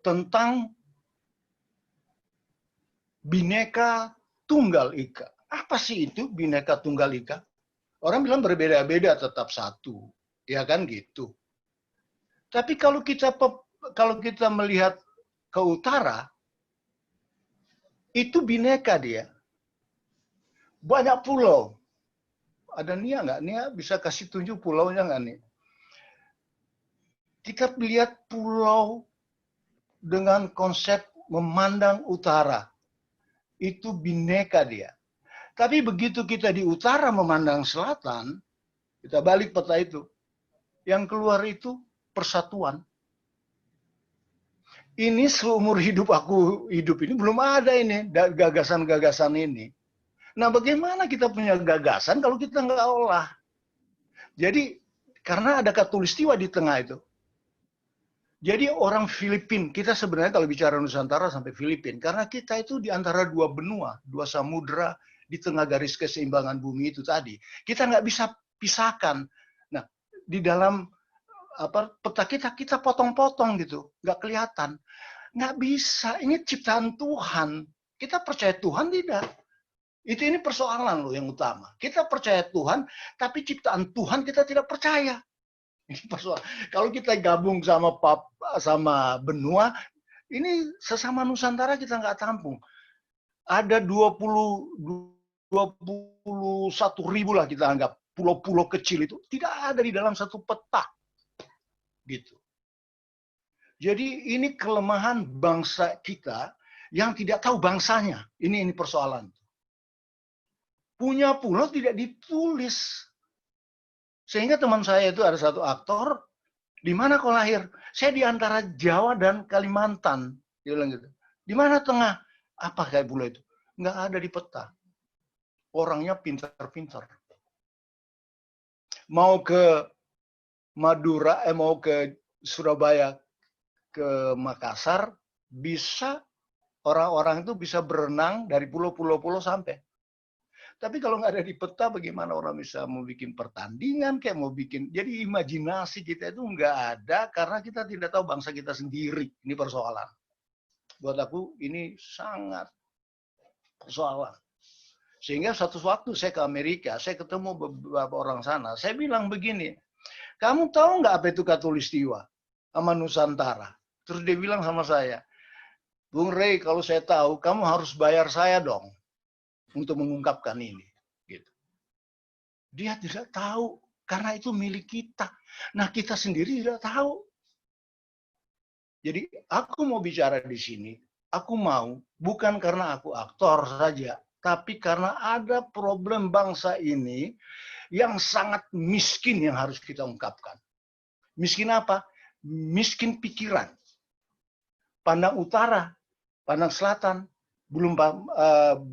tentang Bhinneka Tunggal Ika. Apa sih itu Bhinneka Tunggal Ika? Orang bilang berbeda-beda tetap satu. Ya kan gitu. Tapi kalau kita kalau kita melihat ke utara, itu bineka dia. Banyak pulau. Ada Nia nggak? Nia bisa kasih tunjuk pulaunya nggak nih? Kita lihat pulau dengan konsep memandang utara. Itu bineka dia. Tapi begitu kita di utara memandang selatan, kita balik peta itu. Yang keluar itu persatuan. Ini seumur hidup aku hidup ini belum ada ini gagasan-gagasan ini. Nah, bagaimana kita punya gagasan kalau kita nggak olah? Jadi, karena ada katulistiwa di tengah itu. Jadi orang Filipina, kita sebenarnya kalau bicara Nusantara sampai Filipina, karena kita itu di antara dua benua, dua samudra, di tengah garis keseimbangan bumi itu tadi. Kita nggak bisa pisahkan. Nah, di dalam peta kita potong-potong gitu, nggak kelihatan. Nggak bisa, ini ciptaan Tuhan. Kita percaya Tuhan tidak? Ini persoalan loh yang utama. Kita percaya Tuhan, tapi ciptaan Tuhan kita tidak percaya. Ini persoalan. Kalau kita gabung sama benua, ini sesama Nusantara kita nggak tampung. Ada 21.000 lah kita anggap pulau-pulau kecil itu tidak ada di dalam satu peta, gitu. Jadi ini kelemahan bangsa kita yang tidak tahu bangsanya. Ini persoalan. Punya pulau tidak ditulis. Sehingga teman saya itu ada satu aktor, di mana kau lahir? Saya di antara Jawa dan Kalimantan. Dia bilang gitu. Di mana tengah? Apa kayak pulau itu? Nggak ada di peta. Orangnya pintar-pintar. Mau ke Madura, mau ke Surabaya, ke Makassar, bisa orang-orang itu bisa berenang dari pulau-pulau sampai. Tapi kalau nggak ada di peta, bagaimana orang bisa mau bikin pertandingan, kayak mau bikin. Jadi imajinasi kita itu nggak ada karena kita tidak tahu bangsa kita sendiri. Ini persoalan. Buat aku ini sangat persoalan. Sehingga satu waktu saya ke Amerika, saya ketemu beberapa orang sana. Saya bilang begini, kamu tahu nggak apa itu katulistiwa sama Nusantara? Terus dia bilang sama saya, Bung Rey, kalau saya tahu, kamu harus bayar saya dong untuk mengungkapkan ini. Gitu. Dia tidak tahu, karena itu milik kita. Nah, kita sendiri tidak tahu. Jadi, aku mau bicara di sini, aku mau, bukan karena aku aktor saja, tapi karena ada problem bangsa ini yang sangat miskin yang harus kita ungkapkan. Miskin apa? Miskin pikiran. Pandang utara, pandang selatan, belum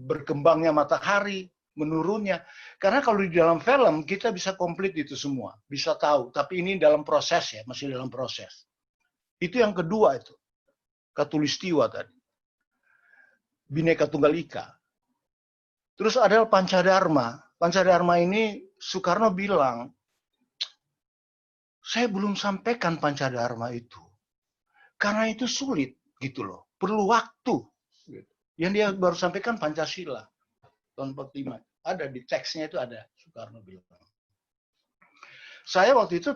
berkembangnya matahari, menurunnya. Karena kalau di dalam film, kita bisa komplit itu semua. Bisa tahu. Tapi ini dalam proses ya, masih dalam proses. Itu yang kedua itu. Katulistiwa tadi. Bhinneka Tunggal Ika. Terus ada Pancadharma. Pancadharma ini Soekarno bilang, saya belum sampaikan Pancadharma itu. Karena itu sulit gitu loh. Perlu waktu. Yang dia baru sampaikan Pancasila tahun 45. Ada di teksnya itu ada Soekarno bilang. Saya waktu itu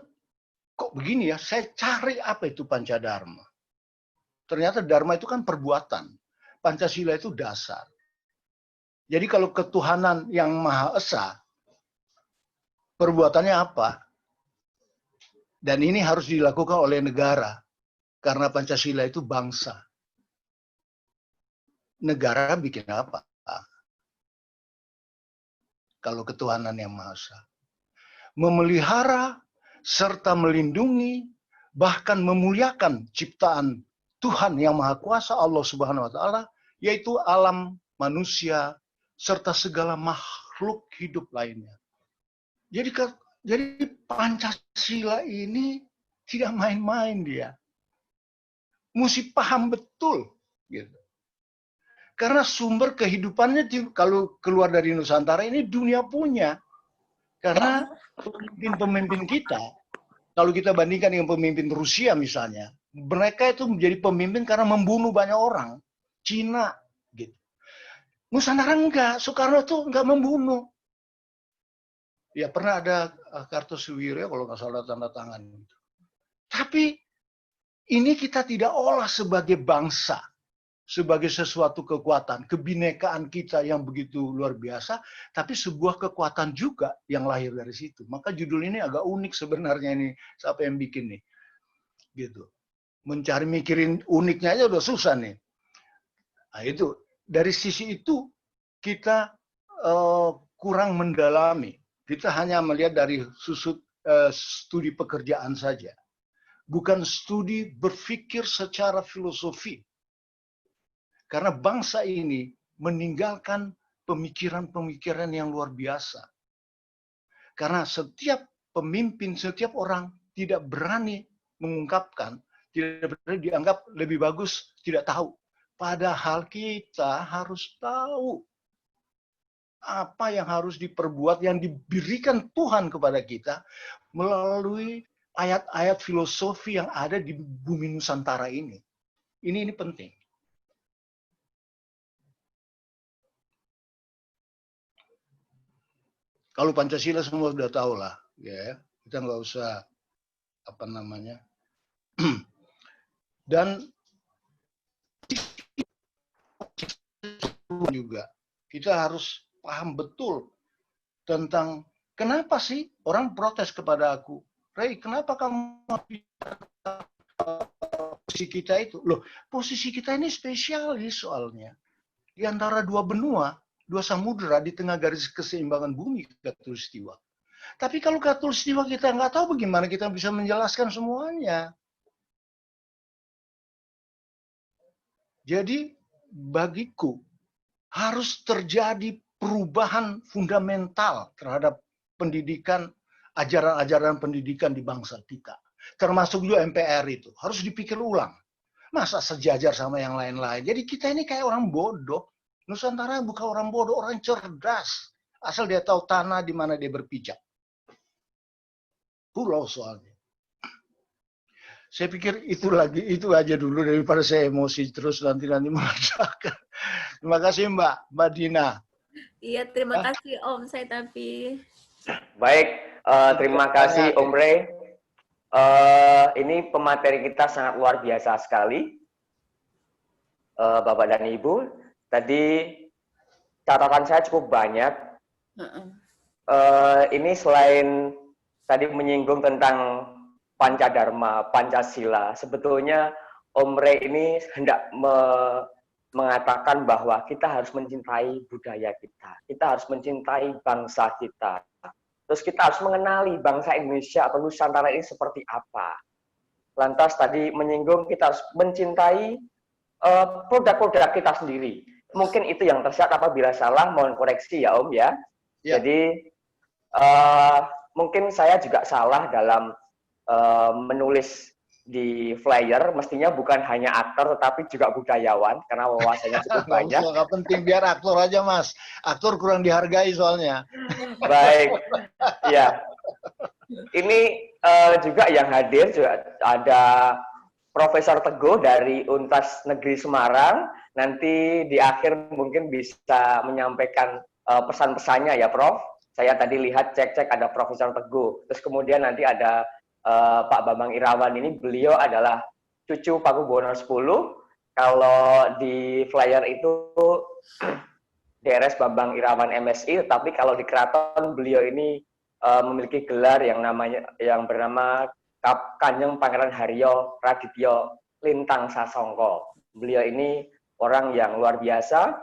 kok begini ya, saya cari apa itu Pancadharma. Ternyata Dharma itu kan perbuatan. Pancasila itu dasar. Jadi kalau ketuhanan yang Maha Esa, perbuatannya apa? Dan ini harus dilakukan oleh negara. Karena Pancasila itu bangsa. Negara bikin apa? Kalau ketuhanan yang Maha Esa. Memelihara serta melindungi, bahkan memuliakan ciptaan Tuhan yang Maha Kuasa, Allah Subhanahu wa Ta'ala, yaitu alam manusia serta segala makhluk hidup lainnya. Jadi Pancasila ini tidak main-main dia. Mesti paham betul gitu. Karena sumber kehidupannya kalau keluar dari Nusantara ini dunia punya. Karena pemimpin-pemimpin kita, kalau kita bandingkan dengan pemimpin Rusia misalnya, mereka itu menjadi pemimpin karena membunuh banyak orang. Cina, gitu. Nusantara enggak, Soekarno itu enggak membunuh. Ya pernah ada Kartosuwiryo kalau nggak salah tanda tangan. Tapi ini kita tidak olah sebagai bangsa, sebagai sesuatu kekuatan, kebinekaan kita yang begitu luar biasa, tapi sebuah kekuatan juga yang lahir dari situ. Maka judul ini agak unik sebenarnya ini, siapa yang bikin nih, gitu. Mencari mikirin uniknya aja udah susah nih. Nah itu, dari sisi itu kita kurang mendalami. Kita hanya melihat dari studi pekerjaan saja. Bukan studi berpikir secara filosofi. Karena bangsa ini meninggalkan pemikiran-pemikiran yang luar biasa. Karena setiap pemimpin, setiap orang tidak berani mengungkapkan, tidak berani dianggap lebih bagus, tidak tahu. Padahal kita harus tahu apa yang harus diperbuat, yang diberikan Tuhan kepada kita melalui ayat-ayat filosofi yang ada di bumi Nusantara ini. Ini penting. Kalau Pancasila semua sudah tahu lah, ya kita nggak usah apa namanya. Dan juga kita harus paham betul tentang kenapa sih orang protes kepada aku, Ray, kenapa kamu posisi kita itu? Loh, posisi kita ini spesialis soalnya. Di antara dua benua, dua samudera di tengah garis keseimbangan bumi Khatulistiwa. Tapi kalau Khatulistiwa kita nggak tahu bagaimana kita bisa menjelaskan semuanya. Jadi bagiku harus terjadi perubahan fundamental terhadap pendidikan, ajaran-ajaran pendidikan di bangsa kita. Termasuk juga MPR itu. Harus dipikir ulang. Masa sejajar sama yang lain-lain. Jadi kita ini kayak orang bodoh. Nusantara bukan orang bodoh, orang cerdas. Asal dia tahu tanah di mana dia berpijak. Pulau soalnya. Saya pikir itu aja dulu daripada saya emosi terus nanti meledakan. Terima kasih Mbak Dina. Iya, terima kasih Om Saitapi. Baik, terima kasih Om Ray. Ini pemateri kita sangat luar biasa sekali, Bapak dan Ibu. Tadi catatan saya cukup banyak. Ini selain tadi menyinggung tentang Pancadharma, Pancasila, sebetulnya Om Ray ini hendak mengatakan bahwa kita harus mencintai budaya kita. Kita harus mencintai bangsa kita. Terus kita harus mengenali bangsa Indonesia atau Nusantara ini seperti apa. Lantas tadi menyinggung kita harus mencintai produk-produk kita sendiri. Mungkin itu yang tersirat, apabila salah mohon koreksi ya Om ya. Jadi mungkin saya juga salah dalam menulis di flyer, mestinya bukan hanya aktor tetapi juga budayawan karena wawasannya cukup banyak. Nggak penting, biar aktor aja Mas. Aktor kurang dihargai soalnya. Baik, ya. Ini juga yang hadir juga ada Profesor Teguh dari Untas Negeri Semarang. Nanti di akhir mungkin bisa menyampaikan pesan-pesannya ya Prof. Saya tadi lihat cek-cek ada Profesor Teguh. Terus kemudian nanti ada Pak Bambang Irawan, ini beliau adalah cucu Pakubuwono X. Kalau di flyer itu DRS Bambang Irawan MSI, tapi kalau di keraton beliau ini memiliki gelar yang bernama Kanjeng Pangeran Haryo Radityo Lintang Sasongko. Beliau ini orang yang luar biasa.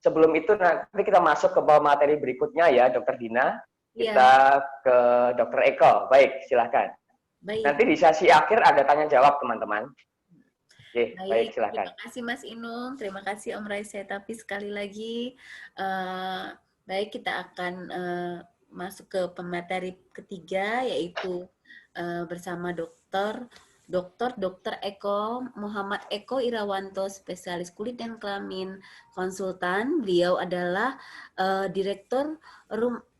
Sebelum itu nanti kita masuk ke materi berikutnya ya, Dr. Dina. Kita ke Dr. Eko. Baik, silahkan. Baik. Nanti di sesi akhir ada tanya jawab teman-teman. Oke, baik, silahkan. Terima kasih Mas Inung, terima kasih Om Ray Saitapi sekali lagi. Baik, kita akan masuk ke pemateri ketiga, yaitu bersama Dr. Eko Muhammad Eko Irawanto, spesialis kulit dan kelamin konsultan. Beliau adalah Direktur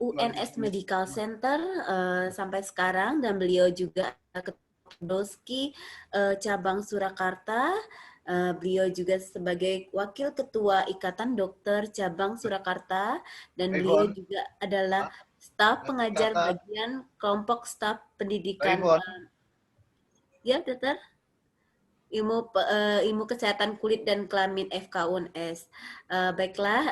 UNS Medical Center sampai sekarang, dan beliau juga Doski cabang Surakarta. Beliau juga sebagai Wakil Ketua Ikatan Dokter Cabang Surakarta, dan beliau juga adalah staf pengajar bagian kelompok staf pendidikan Ya, dokter. Ilmu kesehatan kulit dan kelamin FK-UNS. Baiklah,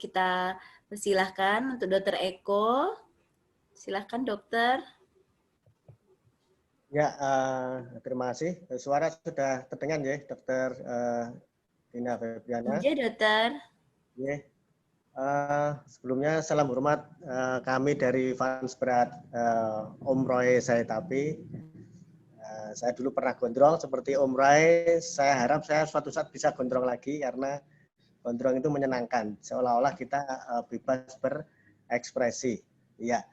kita persilahkan untuk Dokter Eko. Silahkan dokter. Ya, terima kasih. Suara sudah terdengar ya, Dokter Dina Febriana. Ya, dokter. Ya. Sebelumnya salam hormat kami dari Fans Berat Om Roy Saitapi. Saya dulu pernah gondrong seperti Om Roy. Saya harap saya suatu saat bisa gondrong lagi karena gondrong itu menyenangkan. Seolah-olah kita bebas berekspresi. Ya.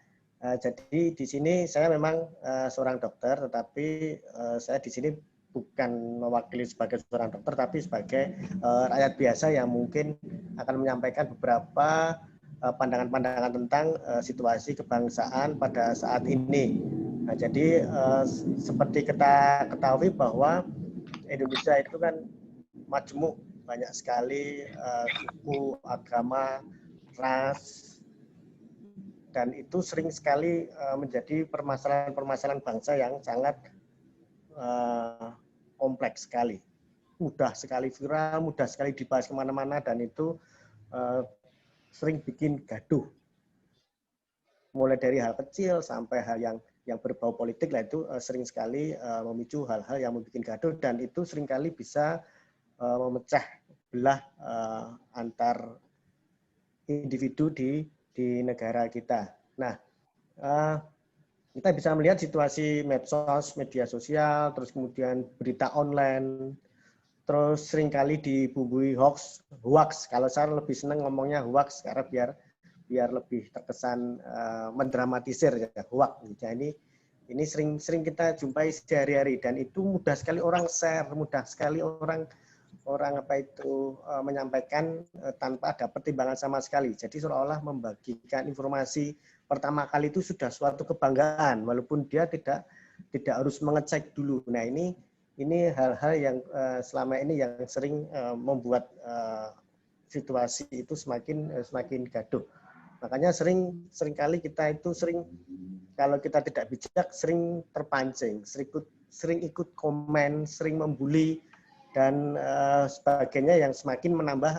Jadi di sini saya memang seorang dokter, tetapi saya di sini bukan mewakili sebagai seorang dokter, tapi sebagai rakyat biasa yang mungkin akan menyampaikan beberapa pandangan-pandangan tentang situasi kebangsaan pada saat ini. Nah, jadi seperti kita ketahui bahwa Indonesia itu kan majemuk, banyak sekali suku, agama, ras, dan itu sering sekali menjadi permasalahan-permasalahan bangsa yang sangat kompleks sekali. Mudah sekali viral, mudah sekali dibahas kemana-mana, dan itu sering bikin gaduh. Mulai dari hal kecil sampai hal yang berbau politik, lah itu sering sekali memicu hal-hal yang membuat gaduh, dan itu seringkali bisa memecah belah antar individu di negara kita. Nah, kita bisa melihat situasi medsos, media sosial, terus kemudian berita online, terus seringkali dibumbui hoax. Kalau saya lebih senang ngomongnya hoax karena biar lebih terkesan mendramatisir ya, hoax. Jadi ini sering kita jumpai sehari-hari, dan itu mudah sekali orang share, mudah sekali orang menyampaikan tanpa ada pertimbangan sama sekali. Jadi seolah-olah membagikan informasi pertama kali itu sudah suatu kebanggaan, walaupun dia tidak harus mengecek dulu. Nah, ini hal-hal yang selama ini yang sering membuat situasi itu semakin gaduh. Makanya seringkali kita itu kalau kita tidak bijak sering terpancing, sering ikut komen, sering membuli dan sebagainya yang semakin menambah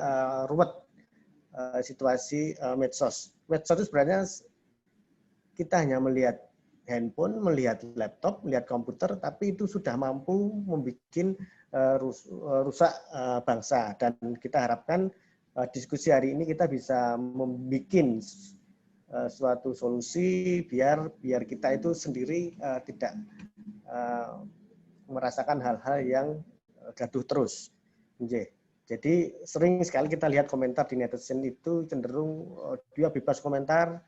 ruwet situasi medsos. Medsos itu sebenarnya kita hanya melihat handphone, melihat laptop, melihat komputer, tapi itu sudah mampu membuat rusak bangsa. Dan kita harapkan diskusi hari ini kita bisa membuat suatu solusi biar kita itu sendiri tidak merasakan hal-hal yang gaduh terus. Jadi sering sekali kita lihat komentar di netizen itu cenderung dia bebas komentar,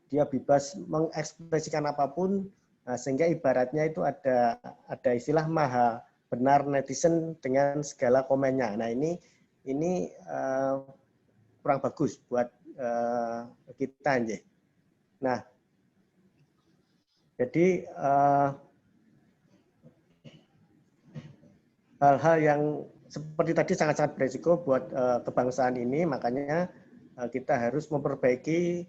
dia bebas mengekspresikan apapun, sehingga ibaratnya itu ada istilah maha benar netizen dengan segala komennya. Nah, ini kurang bagus buat kita. Nah, jadi hal-hal yang seperti tadi sangat-sangat beresiko buat kebangsaan ini, makanya kita harus memperbaiki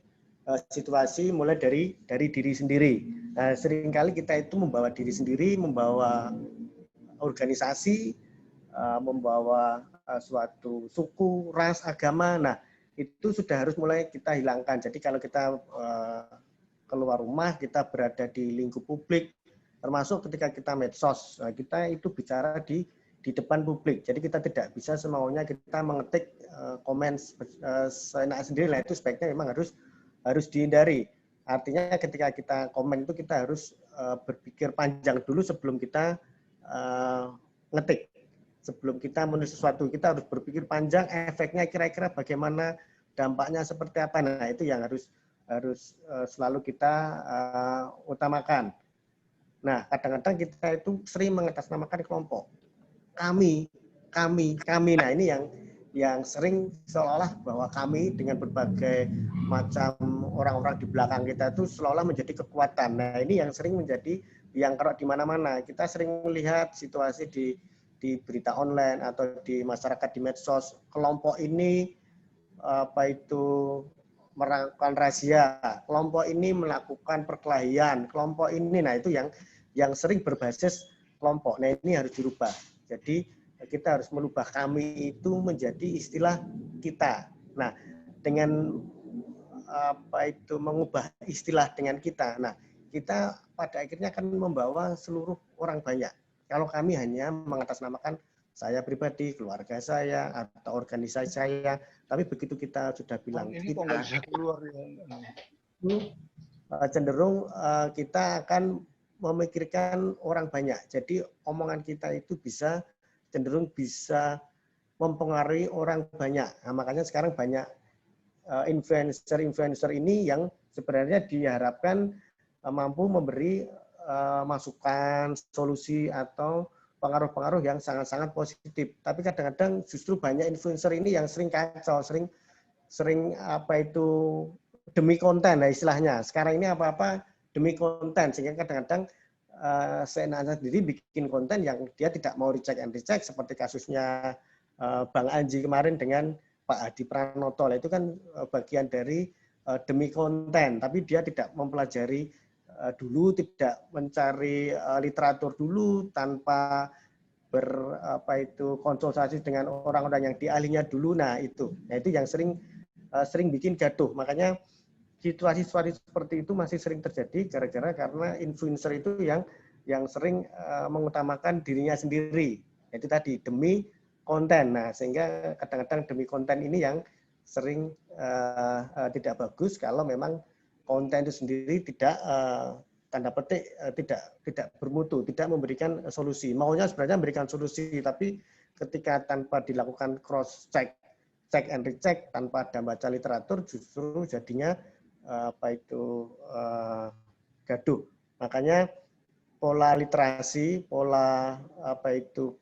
situasi mulai dari diri sendiri. Nah, seringkali kita itu membawa diri sendiri, membawa organisasi, membawa suatu suku, ras, agama. Nah, itu sudah harus mulai kita hilangkan. Jadi kalau kita keluar rumah, kita berada di lingkup publik, termasuk ketika kita medsos, kita itu bicara di depan publik. Jadi kita tidak bisa semaunya kita mengetik komen seenak sendiri. Nah, itu sebaiknya memang harus dihindari. Artinya ketika kita komen itu kita harus berpikir panjang dulu sebelum kita ngetik. Sebelum kita menulis sesuatu, kita harus berpikir panjang, efeknya kira-kira bagaimana, dampaknya seperti apa. Nah, itu yang harus selalu kita utamakan. Nah, kadang-kadang kita itu sering mengatasnamakan kelompok. Kami. Nah, ini yang sering seolah-olah bahwa kami dengan berbagai macam orang-orang di belakang kita itu seolah-olah menjadi kekuatan. Nah, ini yang sering menjadi yang kerap di mana-mana. Kita sering melihat situasi di berita online atau di masyarakat di medsos, kelompok ini melakukan razia, kelompok ini melakukan perkelahian, kelompok ini, nah itu yang sering berbasis kelompok. Nah, ini harus dirubah. Jadi kita harus merubah kami itu menjadi istilah kita. Nah, dengan mengubah istilah dengan kita. Nah, kita pada akhirnya akan membawa seluruh orang banyak. Kalau kami hanya mengatasnamakan saya pribadi, keluarga saya, atau organisasi saya, tapi begitu kita sudah bilang ini kok kita, nggak bisa keluar ya. cenderung kita akan memikirkan orang banyak. Jadi omongan kita itu cenderung bisa mempengaruhi orang banyak. Nah, makanya sekarang banyak influencer ini yang sebenarnya diharapkan mampu memberi masukan, solusi, atau pengaruh-pengaruh yang sangat-sangat positif. Tapi kadang-kadang justru banyak influencer ini yang sering kacau, sering demi konten, nah istilahnya. Sekarang ini apa-apa demi konten, sehingga kadang-kadang seenaknya sendiri bikin konten yang dia tidak mau recheck and recheck, seperti kasusnya Bang Anji kemarin dengan Pak Hadi Pranoto. Itu kan bagian dari demi konten, tapi dia tidak mempelajari dulu, tidak mencari literatur dulu, tanpa konsultasi dengan orang-orang yang diahlinya dulu. Nah itu yang sering bikin gaduh. Makanya situasi-situasi seperti itu masih sering terjadi karena influencer itu yang sering mengutamakan dirinya sendiri. Itu tadi demi konten. Nah, sehingga kadang-kadang demi konten ini yang sering tidak bagus kalau memang konten itu sendiri tidak tanda petik tidak bermutu, tidak memberikan solusi. Maunya sebenarnya memberikan solusi, tapi ketika tanpa dilakukan cross check and recheck, tanpa ada baca literatur, justru jadinya gaduh. Makanya pola literasi, pola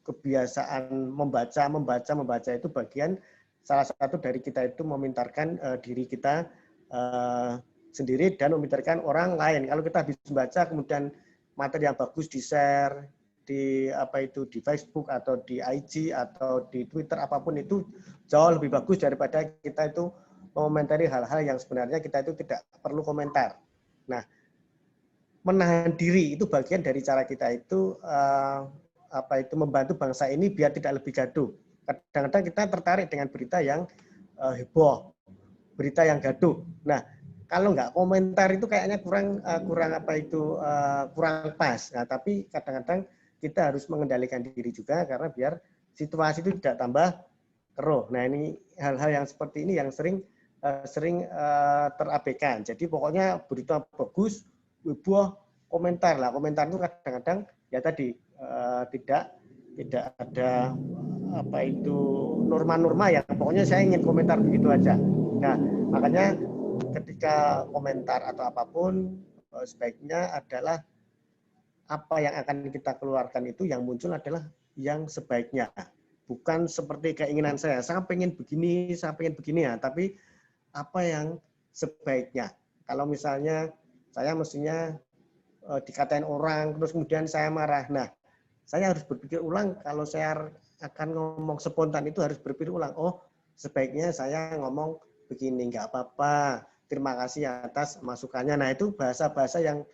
kebiasaan membaca itu bagian salah satu dari kita itu memintarkan diri kita sendiri dan memintarkan orang lain. Kalau kita habis membaca kemudian materi yang bagus di-share di di Facebook atau di IG atau di Twitter, apapun itu jauh lebih bagus daripada kita itu mengomentari hal-hal yang sebenarnya kita itu tidak perlu komentar. Nah, menahan diri itu bagian dari cara kita itu membantu bangsa ini biar tidak lebih gaduh. Kadang-kadang kita tertarik dengan berita yang heboh, berita yang gaduh. Nah, kalau nggak komentar itu kayaknya kurang pas. Nah, tapi kadang-kadang kita harus mengendalikan diri juga karena biar situasi itu tidak tambah keruh. Nah, ini hal-hal yang seperti ini yang sering terabaikan. Jadi pokoknya berita bagus, heboh, komentar lah. Komentar itu kadang-kadang ya tadi tidak ada norma-norma yang pokoknya saya ingin komentar begitu aja. Nah, makanya ketika komentar atau apapun sebaiknya adalah apa yang akan kita keluarkan itu yang muncul adalah yang sebaiknya. Bukan seperti keinginan saya pengen begini ya, tapi apa yang sebaiknya. Kalau misalnya saya mestinya dikatain orang, terus kemudian saya marah. Nah, saya harus berpikir ulang. Kalau saya akan ngomong spontan itu harus berpikir ulang. Oh, sebaiknya saya ngomong begini, nggak apa-apa. Terima kasih atas masukannya. Nah, itu bahasa-bahasa yang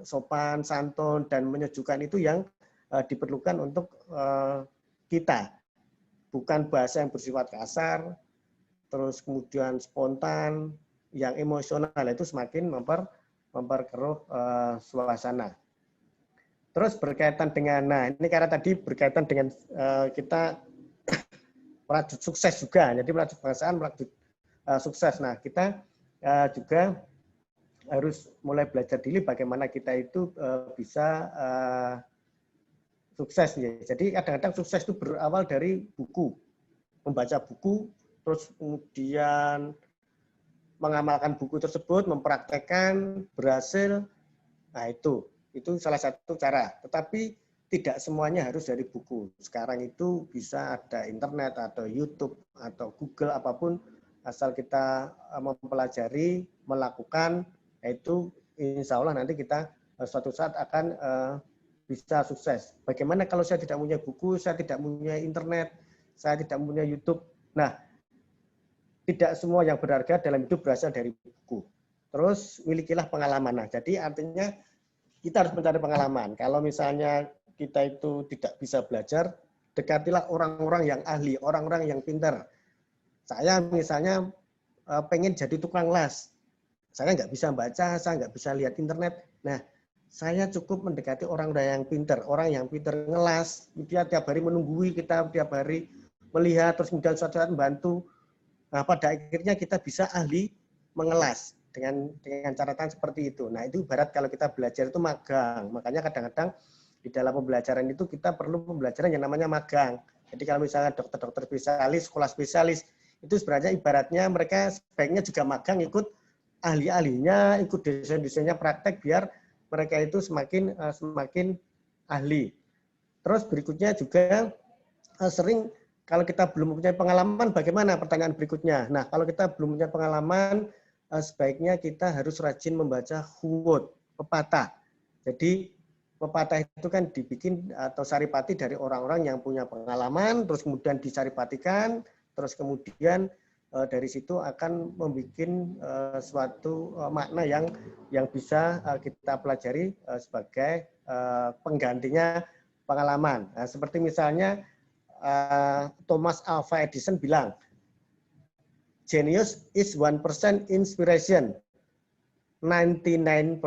sopan, santun, dan menyejukkan itu yang diperlukan untuk kita. Bukan bahasa yang bersifat kasar, terus kemudian spontan, yang emosional, itu semakin memperkeruh suasana. Terus berkaitan dengan, nah ini karena tadi berkaitan dengan kita merajut sukses juga, jadi merajut kebangsaan, merajut sukses. Nah kita juga harus mulai belajar diri bagaimana kita itu bisa sukses. Ya. Jadi kadang-kadang sukses itu berawal dari buku, membaca buku, terus kemudian mengamalkan buku tersebut, mempraktekkan, berhasil. Nah itu salah satu cara. Tetapi tidak semuanya harus dari buku. Sekarang itu bisa ada internet atau YouTube atau Google, apapun, asal kita mempelajari, melakukan, itu insya Allah nanti kita suatu saat akan bisa sukses. Bagaimana kalau saya tidak punya buku, saya tidak punya internet, saya tidak punya YouTube. Nah, tidak semua yang berharga dalam hidup berasal dari buku. Terus milikilah pengalaman. Nah, jadi artinya kita harus mencari pengalaman. Kalau misalnya kita itu tidak bisa belajar, dekatilah orang-orang yang ahli, orang-orang yang pintar. Saya misalnya pengen jadi tukang las. Saya nggak bisa baca, saya nggak bisa lihat internet. Nah, saya cukup mendekati orang-orang yang pintar, orang yang pintar ngelas. Dia tiap hari menunggui kita, tiap hari melihat, terus kemudian suatu saat membantu. Nah, pada akhirnya kita bisa ahli mengelas dengan catatan seperti itu. Nah, itu ibarat kalau kita belajar itu magang. Makanya kadang-kadang di dalam pembelajaran itu kita perlu pembelajaran yang namanya magang. Jadi kalau misalnya dokter-dokter spesialis, sekolah spesialis, itu sebenarnya ibaratnya mereka sebaiknya juga magang ikut ahli-ahlinya, ikut desain-desainnya praktek biar mereka itu semakin ahli. Terus berikutnya juga sering kalau kita belum punya pengalaman, bagaimana pertanyaan berikutnya? Nah, kalau kita belum punya pengalaman, sebaiknya kita harus rajin membaca quote, pepatah. Jadi pepatah itu kan dibikin atau saripati dari orang-orang yang punya pengalaman, terus kemudian disaripatikan, terus kemudian dari situ akan membuat suatu makna yang bisa kita pelajari sebagai penggantinya pengalaman. Nah, seperti misalnya Thomas Alva Edison bilang, genius is 1% inspiration, 99%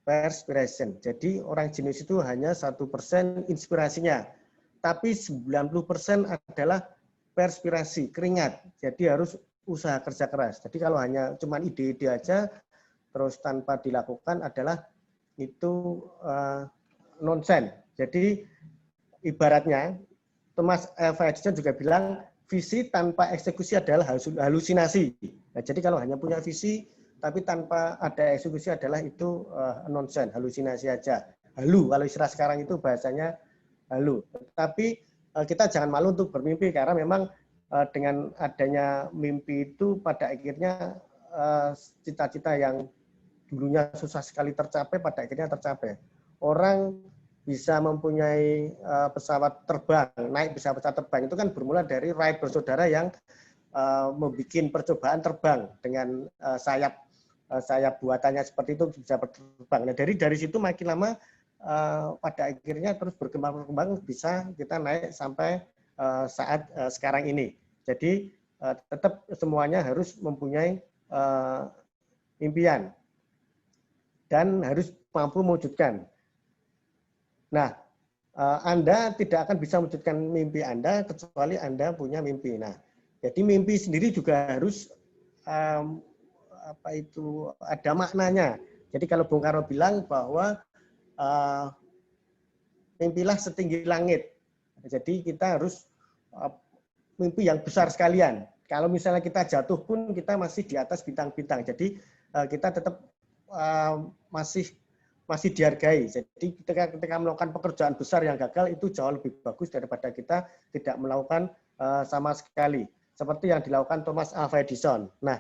perspiration. Jadi orang jenius itu hanya 1% inspirasinya, tapi 90% adalah perspirasi, keringat. Jadi harus usaha kerja keras. Jadi kalau hanya cuma ide-ide aja terus tanpa dilakukan adalah itu nonsen. Jadi ibaratnya Thomas Alva Edison juga bilang visi tanpa eksekusi adalah halusinasi. Nah, jadi kalau hanya punya visi tapi tanpa ada eksekusi adalah itu nonsen, halusinasi aja. Halu, kalau istilah sekarang itu bahasanya halu. Tapi kita jangan malu untuk bermimpi karena memang dengan adanya mimpi itu pada akhirnya cita-cita yang dulunya susah sekali tercapai pada akhirnya tercapai. Orang bisa mempunyai pesawat terbang, naik bisa pesawat terbang itu kan bermula dari Wright bersaudara yang membuat percobaan terbang dengan sayap buatannya seperti itu bisa terbang. Nah, dari situ makin lama pada akhirnya terus berkembang bisa kita naik sampai saat sekarang ini. Jadi tetap semuanya harus mempunyai impian dan harus mampu mewujudkan. Nah, Anda tidak akan bisa mewujudkan mimpi Anda kecuali Anda punya mimpi. Nah, jadi mimpi sendiri juga harus ada maknanya. Jadi kalau Bung Karno bilang bahwa mimpilah setinggi langit. Jadi kita harus mimpi yang besar sekalian. Kalau misalnya kita jatuh pun kita masih di atas bintang-bintang. Jadi kita tetap masih dihargai. Jadi ketika melakukan pekerjaan besar yang gagal itu jauh lebih bagus daripada kita tidak melakukan sama sekali. Seperti yang dilakukan Thomas Alva Edison. Nah,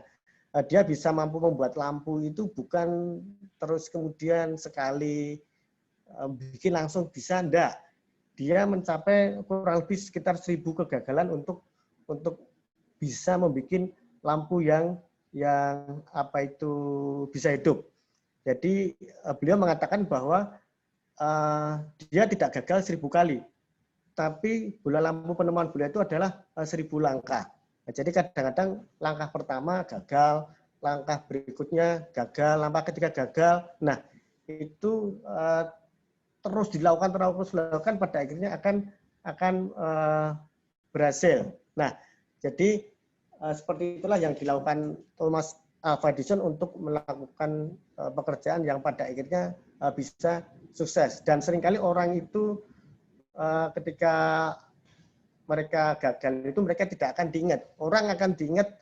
dia bisa mampu membuat lampu itu bukan terus kemudian sekali bikin langsung bisa, enggak. Dia mencapai kurang lebih sekitar 1000 kegagalan untuk bisa membuat lampu yang bisa hidup. Jadi beliau mengatakan bahwa dia tidak gagal 1000 kali, tapi bola lampu penemuan beliau itu adalah 1000 langkah. Nah, jadi kadang-kadang langkah pertama gagal, langkah berikutnya gagal, langkah ketiga gagal. Nah, itu terus dilakukan pada akhirnya akan berhasil. Nah, jadi seperti itulah yang dilakukan Thomas Alva Edison untuk melakukan pekerjaan yang pada akhirnya bisa sukses. Dan seringkali orang itu ketika mereka gagal itu mereka tidak akan diingat. Orang akan diingat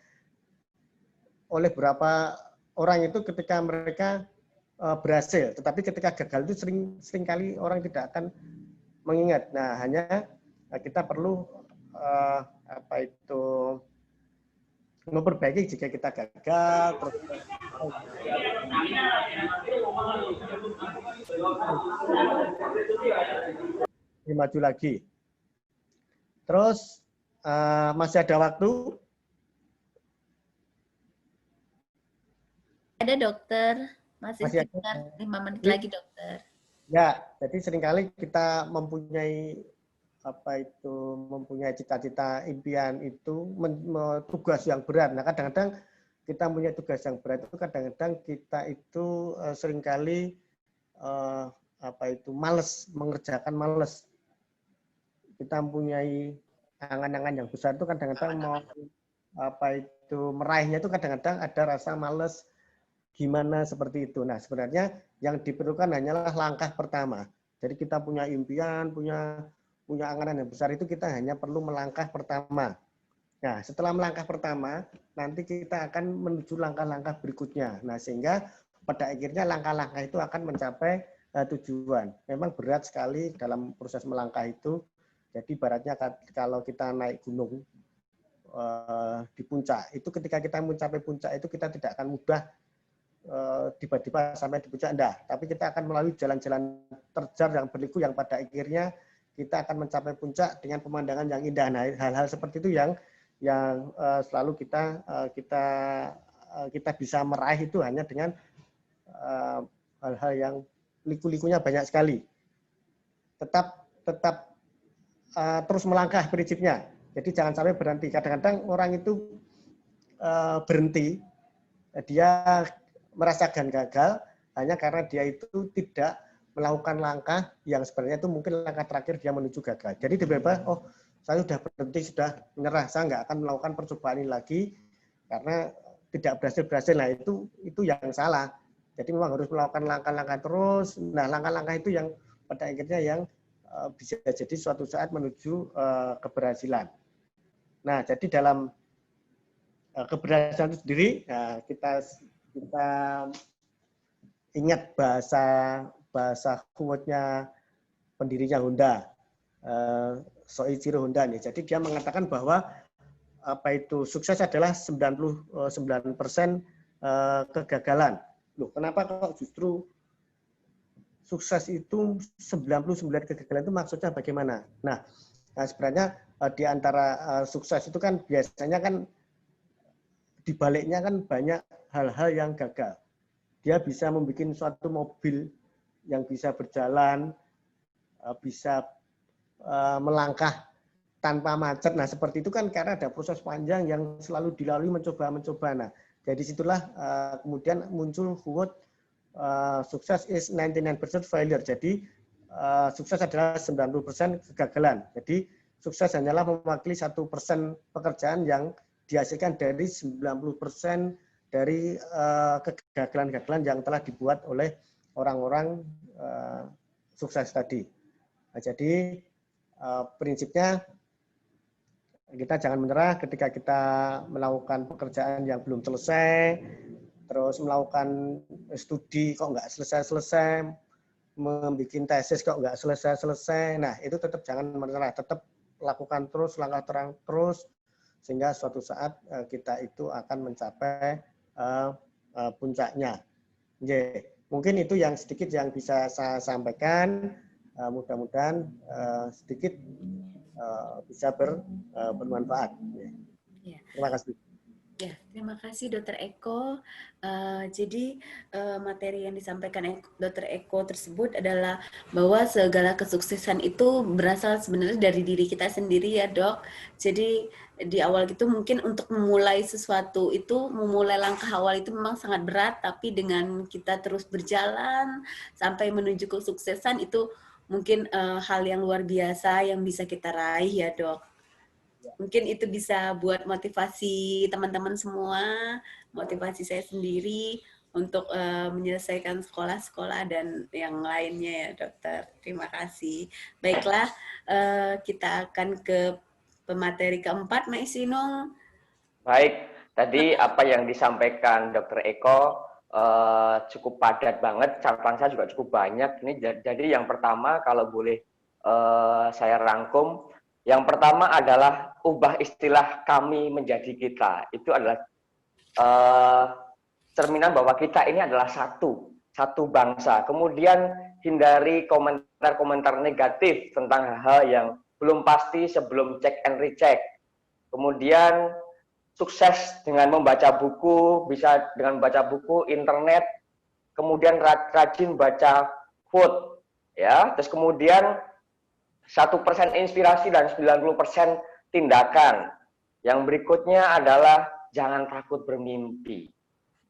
oleh beberapa orang itu ketika mereka berhasil, tetapi ketika gagal itu seringkali orang tidak akan mengingat. Nah, hanya kita perlu memperbaiki jika kita gagal. Maju lagi. Terus masih ada waktu? Ada, dokter. Masih Masih sekitar ada. 5 menit lagi, dokter. Ya, jadi seringkali kita mempunyai mempunyai cita-cita, impian itu tugas yang berat. Nah, kadang-kadang kita punya tugas yang berat itu kadang-kadang kita itu seringkali males, mengerjakan males. Kita mempunyai angan-angan yang besar itu kadang-kadang mau meraihnya itu kadang-kadang ada rasa males gimana seperti itu. Nah, sebenarnya yang diperlukan hanyalah langkah pertama. Jadi kita punya impian, punya angan-angan yang besar itu kita hanya perlu melangkah pertama. Nah, setelah melangkah pertama, nanti kita akan menuju langkah-langkah berikutnya. Nah, sehingga pada akhirnya langkah-langkah itu akan mencapai tujuan. Memang berat sekali dalam proses melangkah itu. Jadi ibaratnya kalau kita naik gunung di puncak, itu ketika kita mencapai puncak itu kita tidak akan mudah tiba-tiba sampai di puncak, enggak. Tapi kita akan melalui jalan-jalan terjal yang berliku yang pada akhirnya kita akan mencapai puncak dengan pemandangan yang indah. Nah, hal-hal seperti itu yang selalu kita bisa meraih itu hanya dengan hal-hal yang liku-likunya banyak sekali. Tetap terus melangkah prinsipnya. Jadi jangan sampai berhenti. Kadang-kadang orang itu berhenti, dia merasakan gagal hanya karena dia itu tidak melakukan langkah yang sebenarnya itu mungkin langkah terakhir dia menuju gagal. Jadi tiba-tiba, oh saya sudah berhenti, sudah menyerah, saya nggak akan melakukan percobaan ini lagi karena tidak berhasil. Nah itu yang salah. Jadi memang harus melakukan langkah-langkah terus. Nah langkah-langkah itu yang pada akhirnya yang bisa jadi suatu saat menuju keberhasilan. Nah jadi dalam keberhasilan itu sendiri, kita ingat bahasa quote-nya pendirinya Honda, Soichiro Honda nih. Jadi dia mengatakan bahwa sukses adalah 99% kegagalan. Loh, kenapa kok justru sukses itu 99 kegagalan itu maksudnya bagaimana? Nah sebenarnya di antara sukses itu kan biasanya kan di baliknya kan banyak hal-hal yang gagal. Dia bisa membuat suatu mobil yang bisa berjalan, bisa melangkah tanpa macet. Nah, seperti itu kan karena ada proses panjang yang selalu dilalui mencoba. Nah, dari situlah kemudian muncul quote sukses is 99% failure. Jadi sukses adalah 90% kegagalan. Jadi sukses hanyalah mewakili 1% pekerjaan yang dihasilkan dari 90% dari kegagalan-kegagalan yang telah dibuat oleh orang-orang sukses tadi. Nah, jadi prinsipnya kita jangan menyerah ketika kita melakukan pekerjaan yang belum selesai, terus melakukan studi kok nggak selesai-selesai, membuat tesis kok nggak selesai-selesai. Nah, itu tetap jangan menyerah, tetap lakukan terus, langkah terang terus, sehingga suatu saat kita itu akan mencapai puncaknya. Mungkin itu yang sedikit yang bisa saya sampaikan. Mudah-mudahan sedikit bisa bermanfaat. Ya. Terima kasih. Ya, terima kasih Dr. Eko. Jadi materi yang disampaikan Dr. Eko tersebut adalah bahwa segala kesuksesan itu berasal sebenarnya dari diri kita sendiri ya dok. Jadi di awal itu mungkin untuk memulai sesuatu itu, memulai langkah awal itu memang sangat berat, tapi dengan kita terus berjalan sampai menuju kesuksesan itu mungkin hal yang luar biasa yang bisa kita raih ya dok. Mungkin itu bisa buat motivasi teman-teman semua, motivasi saya sendiri untuk menyelesaikan sekolah-sekolah dan yang lainnya ya dokter. Terima kasih. Baiklah, kita akan ke pemateri keempat, Mak Isinung. Baik, tadi apa yang disampaikan Dr. Eko cukup padat banget, catatan saya juga cukup banyak. Ini jadi yang pertama kalau boleh saya rangkum, yang pertama adalah ubah istilah kami menjadi kita. Itu adalah cerminan bahwa kita ini adalah satu bangsa. Kemudian hindari komentar-komentar negatif tentang hal-hal yang belum pasti sebelum cek and recheck. Kemudian sukses dengan membaca buku, bisa dengan membaca buku, internet. kemudian rajin baca quote, ya. Terus kemudian 1% inspirasi dan 90% tindakan. Yang berikutnya adalah jangan takut bermimpi.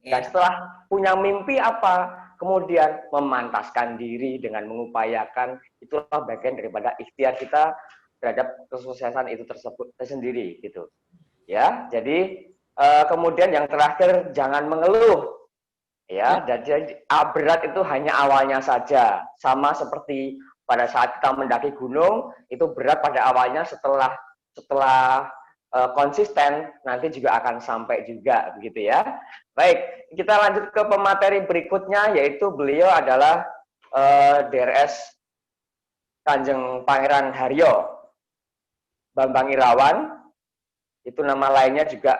Dan setelah punya mimpi apa? Kemudian memantaskan diri dengan mengupayakan, itulah bagian daripada ikhtiar kita terhadap kesuksesan itu tersendiri gitu. Ya, jadi kemudian yang terakhir jangan mengeluh. Ya, jadi berat itu hanya awalnya saja. Sama seperti pada saat kita mendaki gunung, itu berat pada awalnya, setelah konsisten nanti juga akan sampai juga begitu ya. Baik, kita lanjut ke pemateri berikutnya, yaitu beliau adalah DRS Kanjeng Pangeran Haryo Bambang Irawan. Itu nama lainnya juga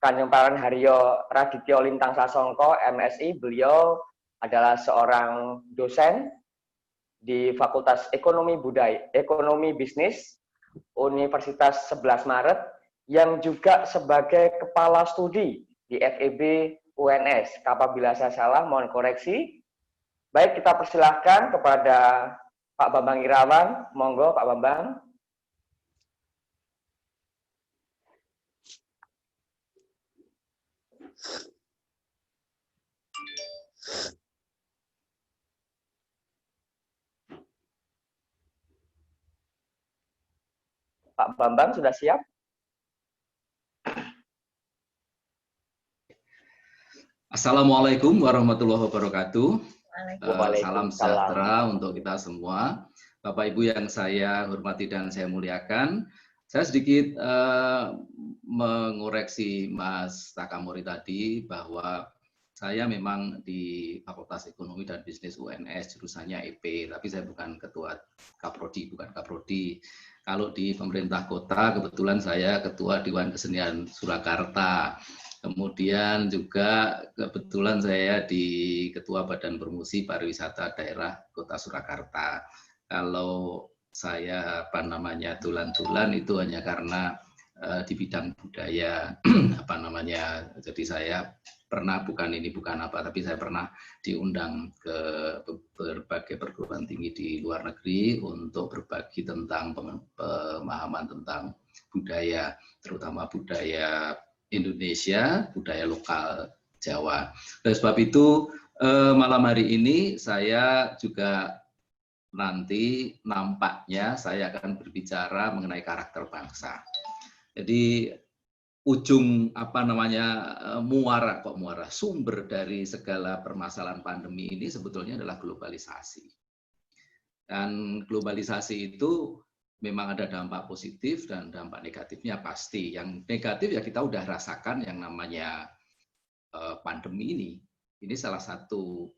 Kanjeng Pangeran Haryo Radityo Lintang Sasongko, MSI. Beliau adalah seorang dosen di Fakultas Ekonomi Bisnis Universitas 11 Maret, yang juga sebagai kepala studi di FEB UNS. Apabila saya salah, mohon koreksi. Baik, kita persilahkan kepada Pak Bambang Irawan. Monggo Pak Bambang. Pak Bambang sudah siap? Assalamualaikum warahmatullahi wabarakatuh. Waalaikumsalam. Salam sejahtera untuk kita semua. Bapak Ibu yang saya hormati dan saya muliakan, saya sedikit mengoreksi Mas Takamori tadi bahwa saya memang di Fakultas Ekonomi dan Bisnis UNS, jurusannya EP, tapi saya bukan ketua Kaprodi, bukan Kaprodi. Kalau di pemerintah kota, kebetulan saya ketua Dewan Kesenian Surakarta. Kemudian juga kebetulan saya di Ketua Badan Promosi Pariwisata Daerah Kota Surakarta. Kalau saya tulan-tulan itu hanya karena di bidang budaya, jadi saya pernah, tapi saya pernah diundang ke berbagai perguruan tinggi di luar negeri untuk berbagi tentang pemahaman tentang budaya, terutama budaya Indonesia, budaya lokal Jawa. Oleh sebab itu, malam hari ini saya juga nanti nampaknya saya akan berbicara mengenai karakter bangsa. Jadi ujung sumber dari segala permasalahan pandemi ini sebetulnya adalah globalisasi. Dan globalisasi itu memang ada dampak positif dan dampak negatifnya pasti. Yang negatif ya kita udah rasakan, yang namanya pandemi ini. Ini salah satu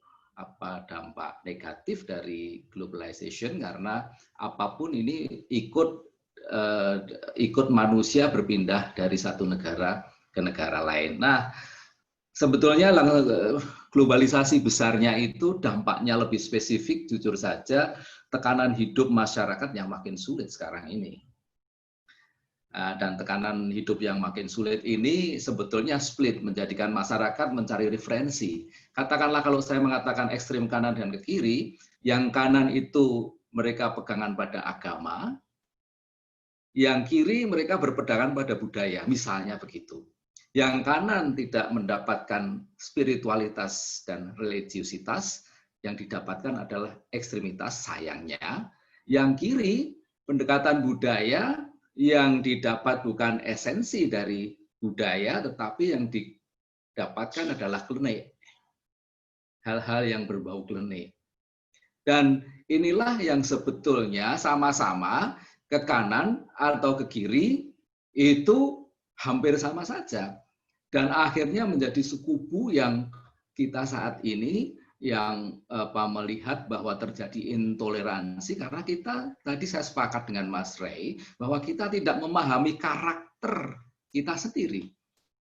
dampak negatif dari globalization, karena apapun ini ikut manusia berpindah dari satu negara ke negara lain. Nah, sebetulnya globalisasi besarnya itu dampaknya lebih spesifik, jujur saja, tekanan hidup masyarakat yang makin sulit sekarang ini. Dan tekanan hidup yang makin sulit ini sebetulnya split, menjadikan masyarakat mencari referensi. Katakanlah kalau saya mengatakan ekstrem kanan dan ke kiri, yang kanan itu mereka pegangan pada agama, yang kiri mereka berpegangan pada budaya, misalnya begitu. Yang kanan tidak mendapatkan spiritualitas dan religiusitas, yang didapatkan adalah ekstremitas, sayangnya. Yang kiri, pendekatan budaya, yang didapat bukan esensi dari budaya, tetapi yang didapatkan adalah klenik. Hal-hal yang berbau klenik. Dan inilah yang sebetulnya sama-sama ke kanan atau ke kiri itu hampir sama saja. Dan akhirnya menjadi sekubu yang kita saat ini yang melihat bahwa terjadi intoleransi, karena kita, tadi saya sepakat dengan Mas Ray, bahwa kita tidak memahami karakter kita sendiri,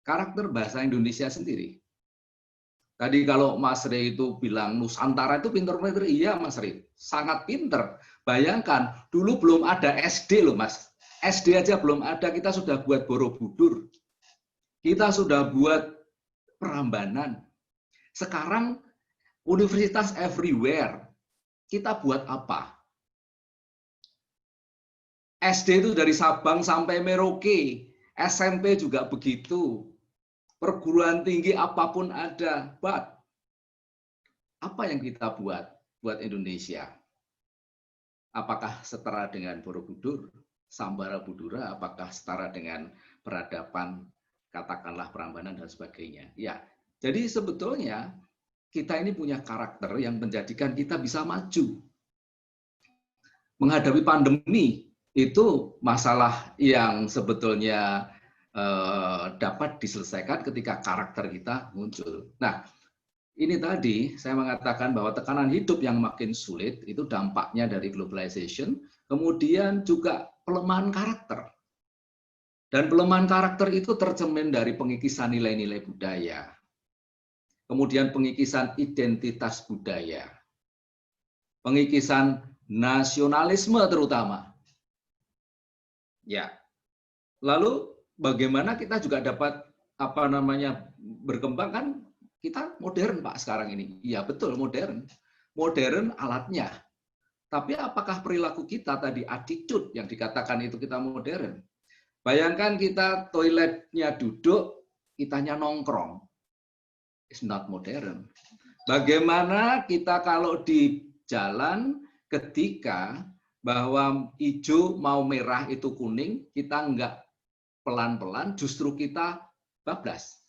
karakter bahasa Indonesia sendiri. Tadi kalau Mas Ray itu bilang Nusantara itu pinter-pinter, iya Mas Ray, sangat pinter. Bayangkan, dulu belum ada SD loh Mas, SD aja belum ada, kita sudah buat Borobudur, kita sudah buat Prambanan. Sekarang Universitas everywhere. Kita buat apa? SD itu dari Sabang sampai Merauke, SMP juga begitu. Perguruan tinggi apapun ada, but apa yang kita buat Indonesia? Apakah setara dengan Borobudur, Sambara Budura, apakah setara dengan peradaban, katakanlah Prambanan dan sebagainya? Ya, jadi sebetulnya kita ini punya karakter yang menjadikan kita bisa maju. Menghadapi pandemi itu masalah yang sebetulnya dapat diselesaikan ketika karakter kita muncul. Nah, ini tadi saya mengatakan bahwa tekanan hidup yang makin sulit itu dampaknya dari globalization, kemudian juga pelemahan karakter. Dan pelemahan karakter itu tercermin dari pengikisan nilai-nilai budaya. Kemudian pengikisan identitas budaya. Pengikisan nasionalisme terutama. Ya. Lalu bagaimana kita juga dapat berkembang kan? Kita modern Pak sekarang ini. Iya betul modern. Modern alatnya. Tapi apakah perilaku kita tadi attitude yang dikatakan itu kita modern? Bayangkan kita toiletnya duduk, kitanya nongkrong. It's not modern. Bagaimana kita kalau di jalan ketika bahwa hijau mau merah itu kuning, kita enggak pelan-pelan, justru kita bablas.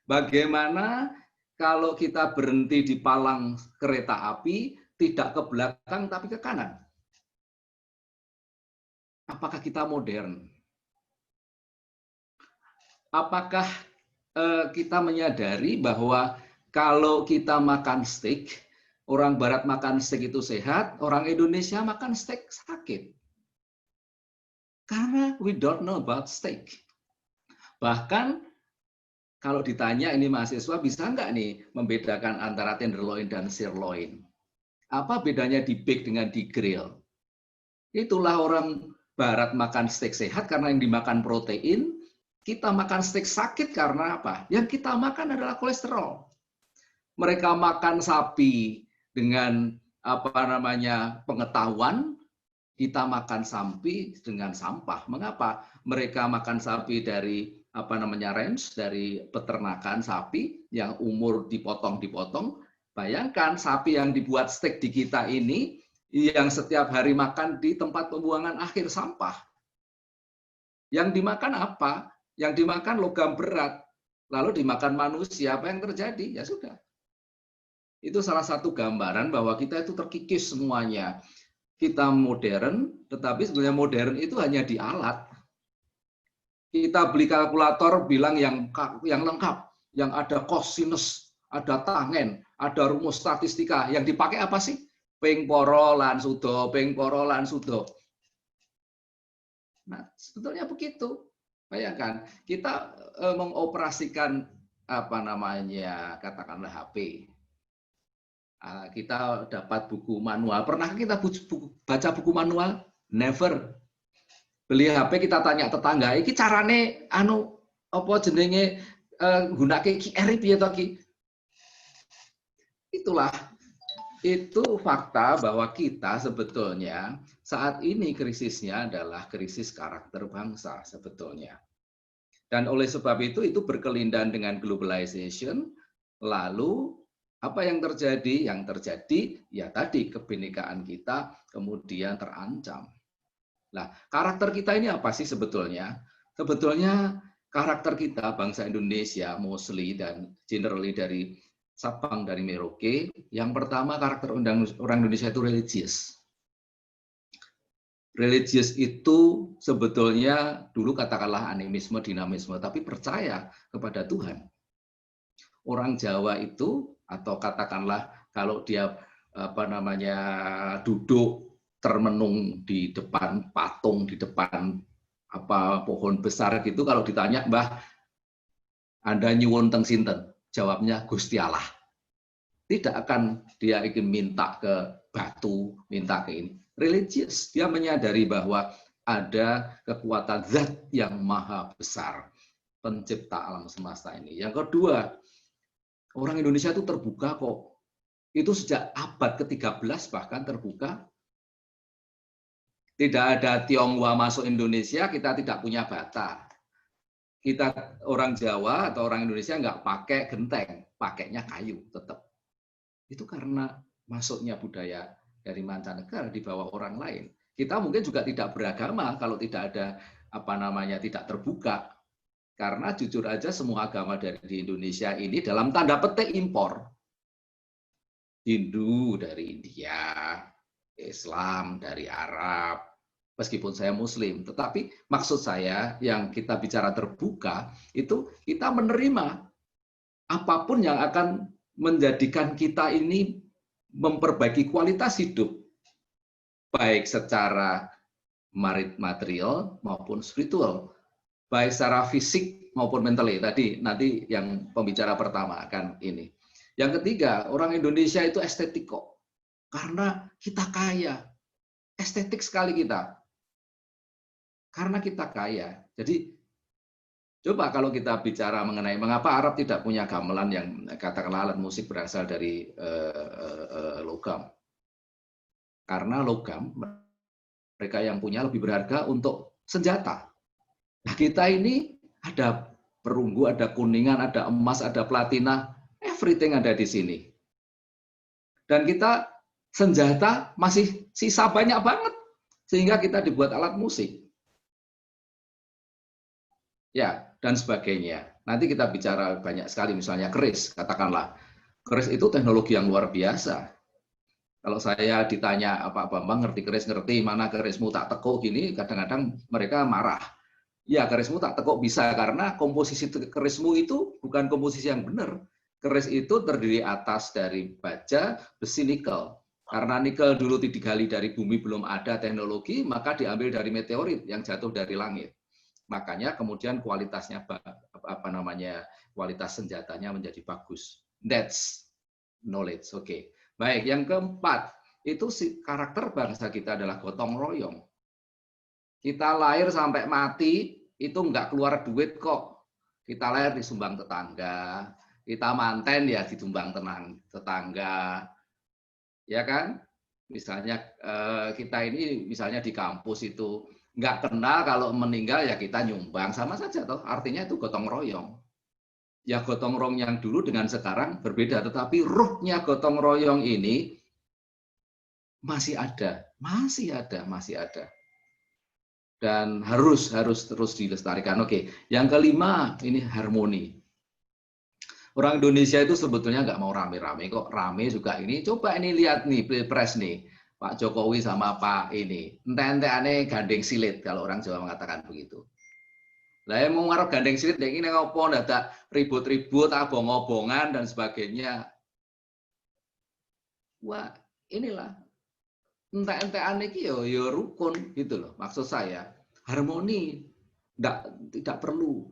Bagaimana kalau kita berhenti di palang kereta api, tidak ke belakang tapi ke kanan? Apakah kita modern? Apakah kita menyadari bahwa kalau kita makan steak, orang Barat makan steak itu sehat, orang Indonesia makan steak sakit? Karena we don't know about steak. Bahkan kalau ditanya ini mahasiswa bisa nggak nih membedakan antara tenderloin dan sirloin? Apa bedanya di bake dengan di grill? Itulah orang Barat makan steak sehat karena yang dimakan protein, kita makan steak sakit karena apa? Yang kita makan adalah kolesterol. Mereka makan sapi dengan pengetahuan, kita makan sapi dengan sampah. Mengapa? Mereka makan sapi dari range, dari peternakan sapi yang umur dipotong-dipotong. Bayangkan sapi yang dibuat steak di kita ini yang setiap hari makan di tempat pembuangan akhir sampah. Yang dimakan apa? Yang dimakan logam berat, lalu dimakan manusia, apa yang terjadi? Ya sudah. Itu salah satu gambaran bahwa kita itu terkikis semuanya. Kita modern, tetapi sebenarnya modern itu hanya di alat. Kita beli kalkulator bilang yang lengkap, yang ada cosinus, ada tangen, ada rumus statistika. Yang dipakai apa sih? Ping poro lan sudo, ping poro lan sudo. Nah, sebetulnya begitu. Bayangkan, kita mengoperasikan katakanlah HP. Kita dapat buku manual. Pernah kita baca buku manual? Never. Beli HP kita tanya tetangga, iki carane apa jenenge gunake QR piye to ki? Itulah. Itu fakta bahwa kita sebetulnya saat ini krisisnya adalah krisis karakter bangsa sebetulnya. Dan oleh sebab itu berkelindan dengan globalization, lalu apa yang terjadi? Yang terjadi ya tadi kebinekaan kita kemudian terancam. Nah, karakter kita ini apa sih sebetulnya? Sebetulnya karakter kita bangsa Indonesia mostly dan generally dari Sabang dari Merauke, yang pertama karakter orang Indonesia itu religius. Religius itu sebetulnya dulu katakanlah animisme, dinamisme, tapi percaya kepada Tuhan. Orang Jawa itu atau katakanlah kalau dia duduk termenung di depan patung, di depan pohon besar gitu, kalau ditanya, "Mbah, Anda nyuwun teng sinten?" Jawabnya Gusti Allah. Tidak akan dia ingin minta ke batu, minta ke ini. Religius, dia menyadari bahwa ada kekuatan zat yang maha besar, pencipta alam semesta ini. Yang kedua, orang Indonesia itu terbuka kok. Itu sejak abad ke-13 bahkan terbuka. Tidak ada Tionghoa masuk Indonesia, kita tidak punya bata. Kita orang Jawa atau orang Indonesia nggak pakai genteng, pakainya kayu tetap. Itu karena masuknya budaya dari mancanegara di bawah orang lain. Kita mungkin juga tidak beragama kalau tidak ada tidak terbuka. Karena jujur aja semua agama dari di Indonesia ini dalam tanda petik impor. Hindu dari India, Islam dari Arab, meskipun saya Muslim, tetapi maksud saya yang kita bicara terbuka itu kita menerima apapun yang akan menjadikan kita ini memperbaiki kualitas hidup, baik secara material maupun spiritual, baik secara fisik maupun mentally. Tadi nanti yang pembicara pertama akan ini. Yang ketiga, orang Indonesia itu estetik kok, karena kita kaya, estetik sekali kita. Karena kita kaya. Jadi coba kalau kita bicara mengenai mengapa Arab tidak punya gamelan yang katakanlah alat musik berasal dari logam. Karena logam mereka yang punya lebih berharga untuk senjata. Nah, kita ini ada perunggu, ada kuningan, ada emas, ada platina, everything ada di sini. Dan kita senjata masih sisa banyak banget sehingga kita dibuat alat musik. Ya, dan sebagainya. Nanti kita bicara banyak sekali, misalnya keris, katakanlah. Keris itu teknologi yang luar biasa. Kalau saya ditanya, Pak Bambang ngerti keris, ngerti, mana kerismu tak tekuk gini, kadang-kadang mereka marah. Ya, kerismu tak tekuk bisa, karena komposisi kerismu itu bukan komposisi yang benar. Keris itu terdiri atas dari baja, besi, nikel. Karena nikel dulu digali dari bumi, belum ada teknologi, maka diambil dari meteorit yang jatuh dari langit. Makanya kemudian kualitasnya kualitas senjatanya menjadi bagus. That's knowledge. Oke. Baik, yang keempat itu karakter bangsa kita adalah gotong royong. Kita lahir sampai mati itu nggak keluar duit kok. Kita lahir disumbang tetangga, kita manten ya disumbang tetangga. Ya kan? Misalnya kita ini misalnya di kampus itu nggak kenal, kalau meninggal ya kita nyumbang, sama saja toh, artinya itu gotong royong. Ya gotong royong yang dulu dengan sekarang berbeda, tetapi ruhnya gotong royong ini masih ada. Dan harus terus dilestarikan. Oke, yang kelima ini harmoni. Orang Indonesia itu sebetulnya nggak mau rame-rame kok, rame juga ini. Coba ini lihat nih Pilpres nih. Pak Jokowi sama Pak ini, ente aneh gandeng silit kalau orang Jawa mengatakan begitu. Lah mau ngarep gandeng silit, ini ngopo ada ribut-ribut, abong-obongan dan sebagainya. Wah inilah ente aneh yo rukun gitu loh. Maksud saya harmoni, tidak perlu,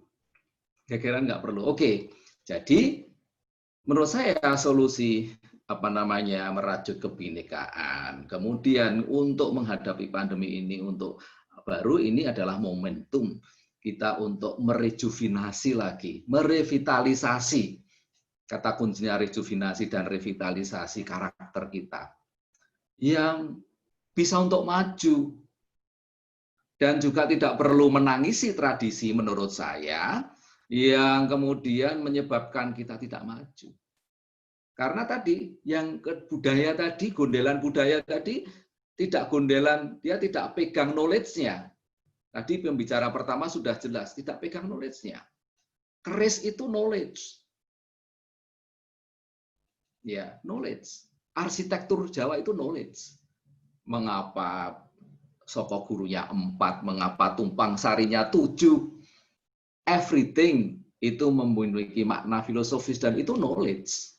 kira-kira nggak perlu. Oke, jadi menurut saya solusi merajut kebinekaan. Kemudian untuk menghadapi pandemi ini, untuk baru ini adalah momentum kita untuk merejuvenasi lagi, merevitalisasi. Kata kuncinya rejuvenasi dan revitalisasi karakter kita yang bisa untuk maju. Dan juga tidak perlu menangisi tradisi menurut saya yang kemudian menyebabkan kita tidak maju. Karena tadi yang budaya tadi, gondelan budaya tadi tidak gondelan, dia tidak pegang knowledge-nya. Tadi pembicara pertama sudah jelas, tidak pegang knowledge-nya. Keris itu knowledge. Ya, knowledge. Arsitektur Jawa itu knowledge. Mengapa soko gurunya 4, mengapa tumpang sarinya 7. Everything itu memiliki makna filosofis dan itu knowledge.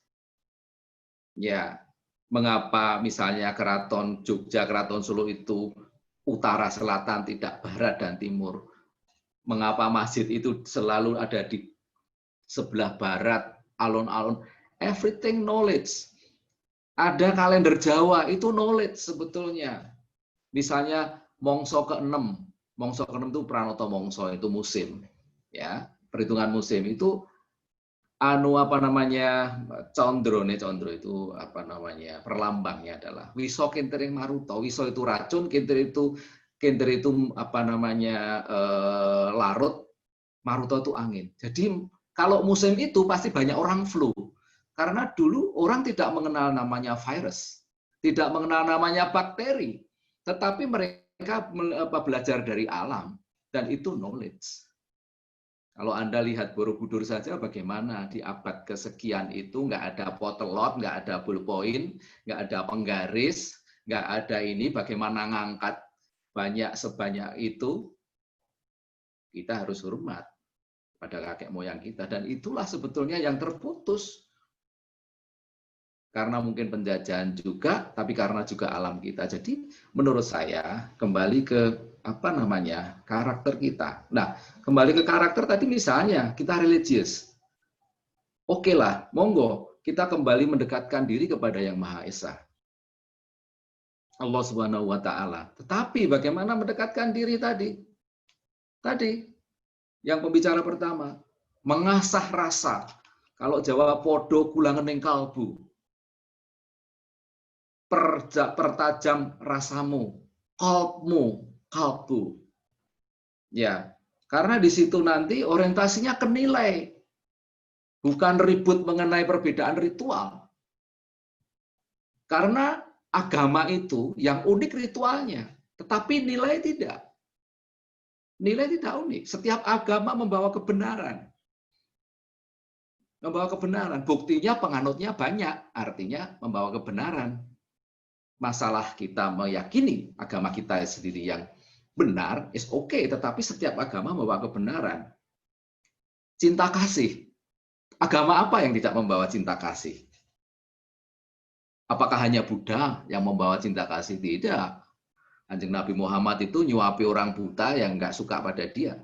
Ya, mengapa misalnya keraton Jogja, keraton Solo itu utara, selatan, tidak barat dan timur. Mengapa masjid itu selalu ada di sebelah barat, alun-alun. Everything knowledge. Ada kalender Jawa, itu knowledge sebetulnya. Misalnya Mongso ke-6. Mongso ke-6 itu Pranoto Mongso, itu musim. Ya, perhitungan musim itu apa namanya condro itu apa namanya perlambangnya adalah wiso kentering maruto. Wiso itu racun, kenter itu apa namanya larut, maruto itu angin. Jadi kalau musim itu pasti banyak orang flu. Karena dulu orang tidak mengenal namanya virus, tidak mengenal namanya bakteri, tetapi mereka belajar dari alam dan itu knowledge. Kalau Anda lihat Borobudur saja bagaimana di abad kesekian itu nggak ada potelot, nggak ada ballpoint, nggak ada penggaris, nggak ada ini, bagaimana ngangkat banyak sebanyak itu, kita harus hormat pada kakek moyang kita. Dan itulah sebetulnya yang terputus. Karena mungkin penjajahan juga, tapi karena juga alam kita. Jadi menurut saya kembali ke apa namanya karakter kita. Nah, kembali ke karakter tadi misalnya kita religius. Oke lah, monggo kita kembali mendekatkan diri kepada Yang Maha Esa. Allah Subhanahu wa taala. Tetapi bagaimana mendekatkan diri tadi? Tadi yang pembicara pertama, mengasah rasa. Kalau Jawa podo kula ngening kalbu. Pertajam rasamu, kalbu. Ya, karena di situ nanti orientasinya ke nilai, bukan ribut mengenai perbedaan ritual. Karena agama itu yang unik ritualnya, tetapi nilai tidak. Nilai tidak unik. Setiap agama membawa kebenaran. Membawa kebenaran. Buktinya penganutnya banyak, artinya membawa kebenaran. Masalah kita meyakini agama kita sendiri yang benar, is okay, tetapi setiap agama membawa kebenaran. Cinta kasih. Agama apa yang tidak membawa cinta kasih? Apakah hanya Buddha yang membawa cinta kasih? Tidak. Kanjeng Nabi Muhammad itu nyuapi orang buta yang nggak suka pada dia.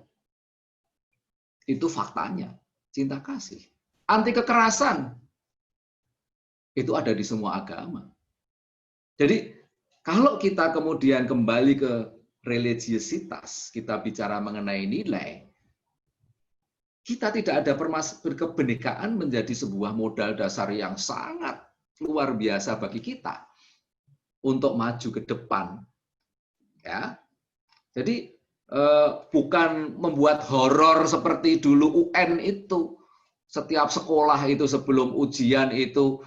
Itu faktanya. Cinta kasih. Anti kekerasan. Itu ada di semua agama. Jadi, kalau kita kemudian kembali ke religiositas, kita bicara mengenai nilai, kita tidak ada kebenekaan menjadi sebuah modal dasar yang sangat luar biasa bagi kita untuk maju ke depan. Ya, jadi bukan membuat horor seperti dulu UN itu, setiap sekolah itu sebelum ujian itu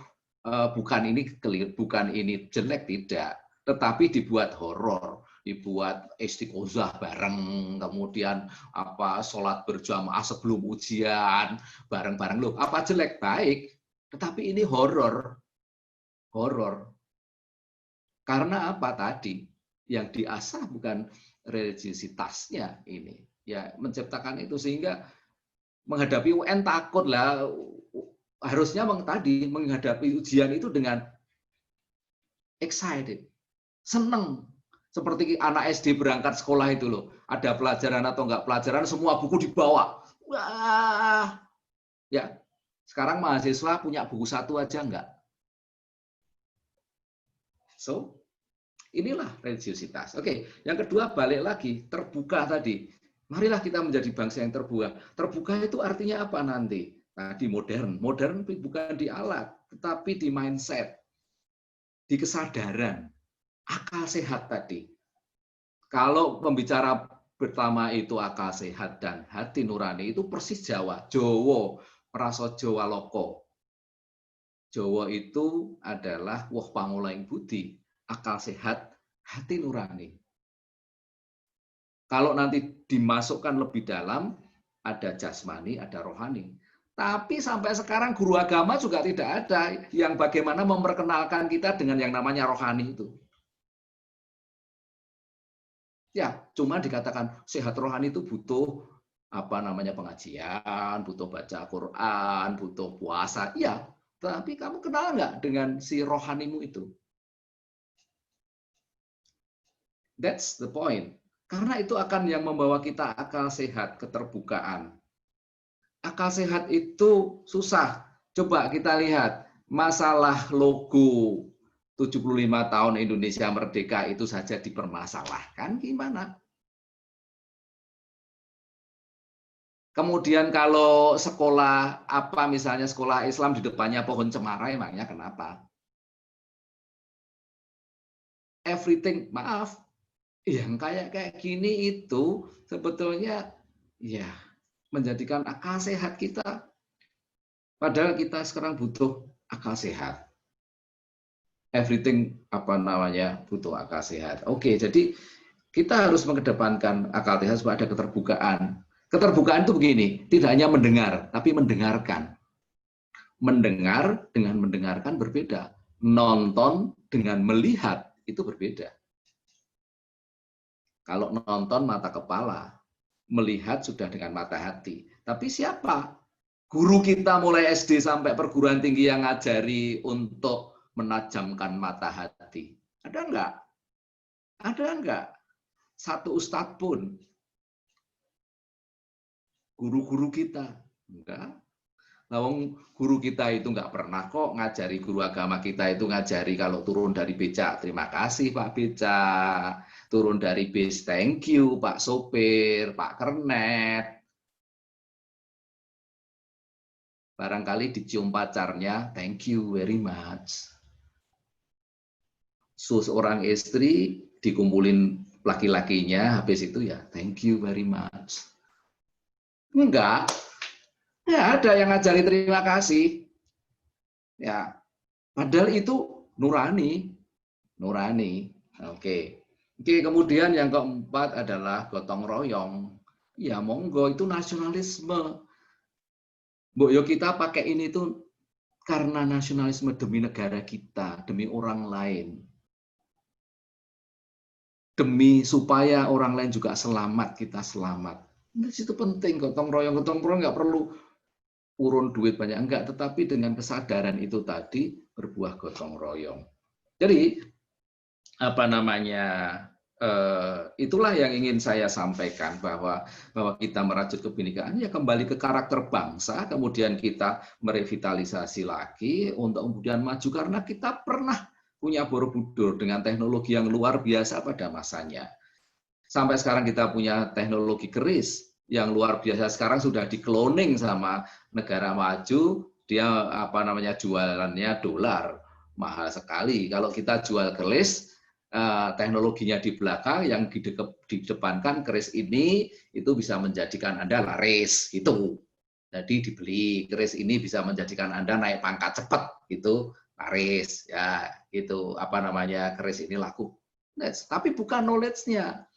bukan ini jelek, tidak, tetapi dibuat horor, dibuat istiqozah bareng, kemudian apa sholat berjamaah sebelum ujian bareng-bareng. Loh, apa jelek? Baik, tetapi ini horor. Karena apa tadi? Yang diasah bukan religiositasnya ini, ya menciptakan itu sehingga menghadapi UN takut lah. Harusnya tadi menghadapi ujian itu dengan excited, seneng. Seperti anak SD berangkat sekolah itu loh, ada pelajaran atau enggak pelajaran, semua buku dibawa. Wah, ya. Sekarang mahasiswa punya buku satu aja enggak. So, inilah religiositas. Oke, yang kedua balik lagi, terbuka tadi. Marilah kita menjadi bangsa yang terbuka. Terbuka itu artinya apa nanti? Tadi modern bukan di alat, tetapi di mindset, di kesadaran, akal sehat tadi. Kalau pembicara pertama itu akal sehat dan hati nurani itu persis Jawa, Jowo, Praso Jawa Loko. Jowo itu adalah woh pangolaing budi, akal sehat, hati nurani. Kalau nanti dimasukkan lebih dalam, ada jasmani, ada rohani. Tapi sampai sekarang guru agama juga tidak ada yang bagaimana memperkenalkan kita dengan yang namanya rohani itu. Ya, cuma dikatakan sehat rohani itu butuh apa namanya pengajian, butuh baca Quran, butuh puasa. Iya, tapi kamu kenal nggak dengan si rohanimu itu? That's the point. Karena itu akan yang membawa kita akal sehat, keterbukaan. Akal sehat itu susah. Coba kita lihat masalah logo 75 tahun Indonesia Merdeka itu saja dipermasalahkan gimana? Kemudian kalau sekolah apa misalnya sekolah Islam di depannya pohon cemara, emangnya kenapa? Everything, maaf, yang kayak gini itu sebetulnya ya menjadikan akal sehat kita. Padahal kita sekarang butuh akal sehat. Everything apa namanya butuh akal sehat. Oke, jadi kita harus mengedepankan akal sehat supaya ada keterbukaan. Keterbukaan itu begini, tidak hanya mendengar, tapi mendengarkan. Mendengar dengan mendengarkan berbeda. Nonton dengan melihat itu berbeda. Kalau nonton mata kepala, melihat sudah dengan mata hati. Tapi siapa? Guru kita mulai SD sampai perguruan tinggi yang ngajari untuk menajamkan mata hati. Ada enggak? Ada enggak? Satu ustadz pun. Guru-guru kita. Enggak. Lawang guru kita itu enggak pernah kok ngajari, guru agama kita itu ngajari kalau turun dari becak, terima kasih Pak Becak. Turun dari bis, thank you Pak Sopir, Pak Kernet. Barangkali dicium pacarnya, thank you very much. Seorang istri dikumpulin laki-lakinya, habis itu ya thank you very much. Enggak, ya ada yang ngajari terima kasih. Ya, padahal itu nurani. Oke, kemudian yang keempat adalah gotong royong. Ya monggo, itu nasionalisme. Mbok yo kita pakai ini tuh karena nasionalisme demi negara kita, demi orang lain. Demi supaya orang lain juga selamat, kita selamat. Nah, itu penting, gotong royong nggak perlu urun duit banyak, enggak, tetapi dengan kesadaran itu tadi berbuah gotong royong. Jadi apa namanya, itulah yang ingin saya sampaikan, bahwa kita merajut kebinekaan ya kembali ke karakter bangsa, kemudian kita merevitalisasi lagi untuk kemudian maju, karena kita pernah punya Borobudur dengan teknologi yang luar biasa pada masanya. Sampai sekarang kita punya teknologi keris yang luar biasa, sekarang sudah di-cloning sama negara maju, dia apa namanya jualannya dolar, mahal sekali. Kalau kita jual keris, teknologinya di belakang, yang didepankan keris ini itu bisa menjadikan Anda laris gitu. Jadi dibeli, keris ini bisa menjadikan Anda naik pangkat cepat gitu, laris ya, gitu apa namanya, keris ini laku. Nah, tapi bukan knowledge-nya.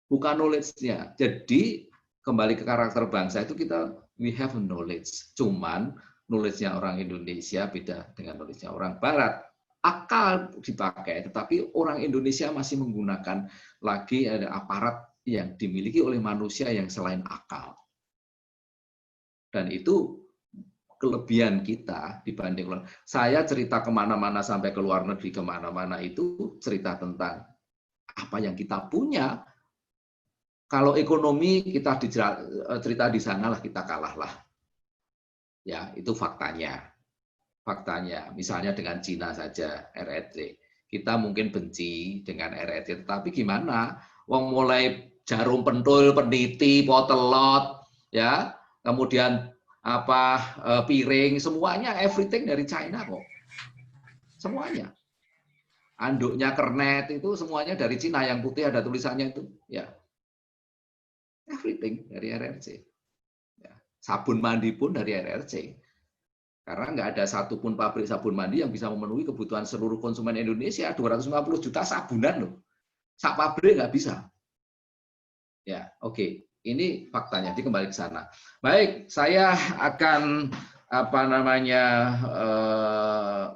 Bukan knowledge-nya. Jadi kembali ke karakter bangsa itu, kita we have a knowledge. Cuman knowledge-nya orang Indonesia beda dengan knowledge-nya orang Barat. Akal dipakai, tetapi orang Indonesia masih menggunakan lagi ada aparat yang dimiliki oleh manusia yang selain akal. Dan itu kelebihan kita dibanding orang. Saya cerita kemana-mana sampai ke luar negeri, kemana-mana itu cerita tentang apa yang kita punya. Kalau ekonomi kita cerita di sana lah kita kalah lah. Ya, itu faktanya. Faktanya, misalnya dengan Cina saja, RRC. Kita mungkin benci dengan RRC, tetapi gimana? Wong mulai jarum pentul, peniti, potelot, ya, kemudian apa piring, semuanya everything dari China kok. Semuanya. Anduknya Kernet itu semuanya dari Cina, yang putih ada tulisannya itu, ya. Everything dari RRC. Ya. Sabun mandi pun dari RRC. Karena nggak ada satupun pabrik sabun mandi yang bisa memenuhi kebutuhan seluruh konsumen Indonesia. 250 juta sabunan loh. Sak pabrik nggak bisa. Ya, oke. Ini faktanya. Jadi kembali ke sana. Baik, saya akan apa namanya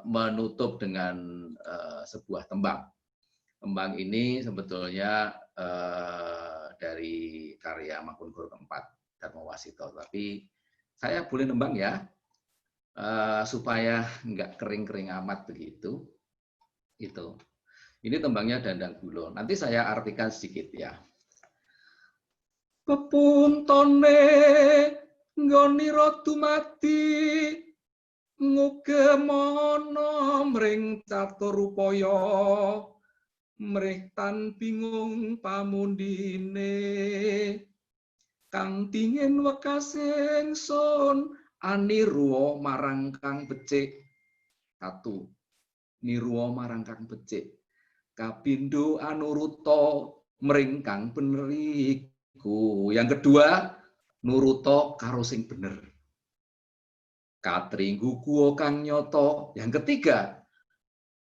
menutup dengan sebuah tembang. Tembang ini sebetulnya dari karya Mangkunegoro keempat, Darmawasito. Tapi saya boleh nembang ya, supaya nggak kering-kering amat begitu. Itu. Ini tembangnya Dandang Gulo. Nanti saya artikan sedikit ya. Pepuntone nggonira dumadi ngugemono mring caturupaya mrih tan bingung pamundine kang dingin wekasing sun aniruwa marang kang becik. 1. Nirwa marang kang becik. Kapindo anuruta mring kang bener iku. Yang kedua, nuruta karo sing bener. Katringgu guwa kang nyata. Yang ketiga,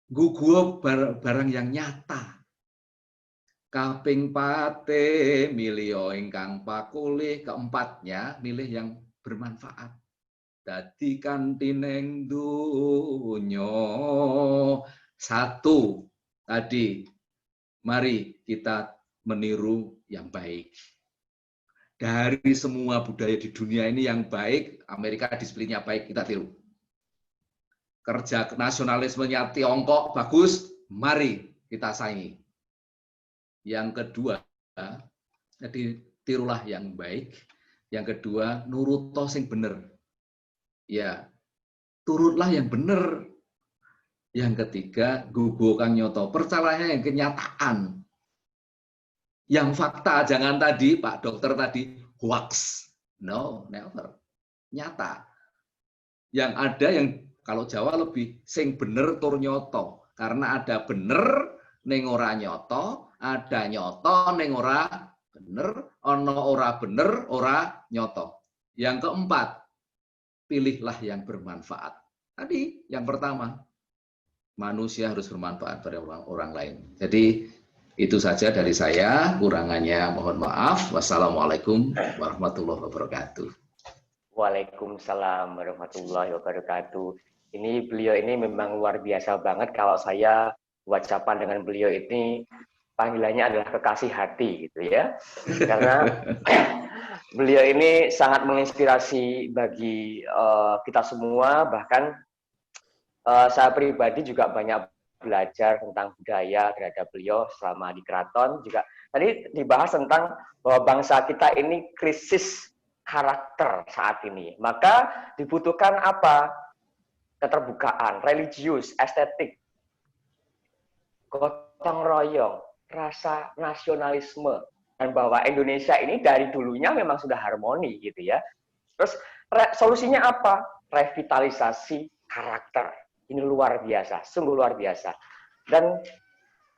guwa barang yang nyata. Kaping pate milih ingkang pakulih. Keempatnya milih yang bermanfaat. Dadi kantining donya. 1 tadi, mari kita meniru yang baik. Dari semua budaya di dunia ini yang baik, Amerika disiplinnya baik, kita tiru. Kerja nasionalismenya Tiongkok bagus, mari kita saingi. Yang kedua, jadi tirulah yang baik. Yang kedua, nuruto sing bener. Ya, turutlah yang bener. Yang ketiga, gugu kang nyoto. Percayanya yang kenyataan. Yang fakta, jangan tadi, Pak Dokter tadi, hoax. No, never. Nyata. Yang ada yang, kalau Jawa lebih, sing bener tur nyoto. Karena ada bener, ning ora nyoto, ada nyoto, ning ora bener, ono ora bener, ora nyoto. Yang keempat, pilihlah yang bermanfaat. Tadi yang pertama, manusia harus bermanfaat pada orang lain. Jadi itu saja dari saya, kurangannya mohon maaf. Wassalamualaikum warahmatullahi wabarakatuh. Waalaikumsalam warahmatullahi wabarakatuh. Ini beliau ini memang luar biasa banget. Kalau saya ucapan dengan beliau ini panggilannya adalah kekasih hati gitu ya. Karena beliau ini sangat menginspirasi bagi kita semua. Bahkan saya pribadi juga banyak belajar tentang budaya terhadap beliau selama di keraton. Juga tadi dibahas tentang bahwa bangsa kita ini krisis karakter saat ini. Maka dibutuhkan apa? Keterbukaan, religius, estetik, gotong royong, rasa nasionalisme, dan bahwa Indonesia ini dari dulunya memang sudah harmoni gitu ya. Terus solusinya apa? Revitalisasi karakter. Ini luar biasa, sungguh luar biasa. Dan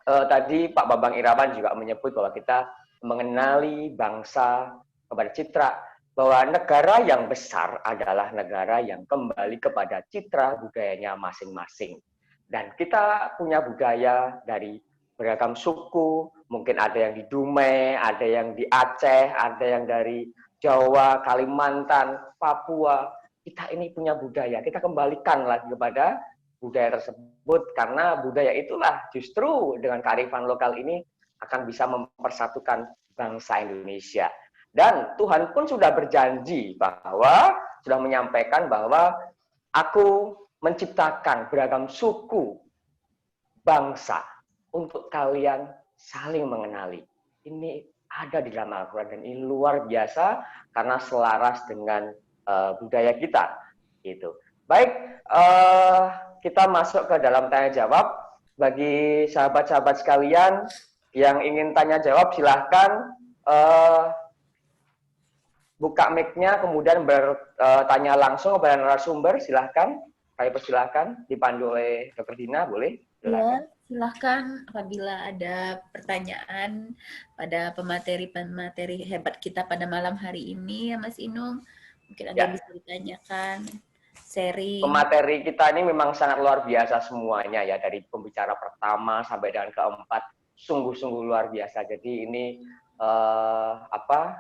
tadi Pak Bambang Irawan juga menyebut bahwa kita mengenali bangsa kepada citra, bahwa negara yang besar adalah negara yang kembali kepada citra budayanya masing-masing. Dan kita punya budaya dari beragam suku, mungkin ada yang di Dumai, ada yang di Aceh, ada yang dari Jawa, Kalimantan, Papua. Kita ini punya budaya, kita kembalikan lagi kepada budaya tersebut, karena budaya itulah justru dengan kearifan lokal ini akan bisa mempersatukan bangsa Indonesia. Dan Tuhan pun sudah berjanji bahwa, sudah menyampaikan bahwa aku menciptakan beragam suku bangsa untuk kalian saling mengenali. Ini ada di dalam Al-Quran dan ini luar biasa karena selaras dengan budaya kita. Gitu. Baik, kita masuk ke dalam tanya jawab. Bagi sahabat-sahabat sekalian yang ingin tanya jawab, silahkan buka mic-nya, kemudian bertanya langsung kepada narasumber. Silahkan, saya persilahkan, dipandu oleh Dr. Dina, boleh? Ya, silahkan apabila ada pertanyaan pada pemateri-pemateri hebat kita pada malam hari ini, ya Mas Inung. Mungkin ada yang bisa ditanyakan, sharing. Pemateri kita ini memang sangat luar biasa semuanya ya, dari pembicara pertama sampai dengan keempat, sungguh-sungguh luar biasa. Jadi ini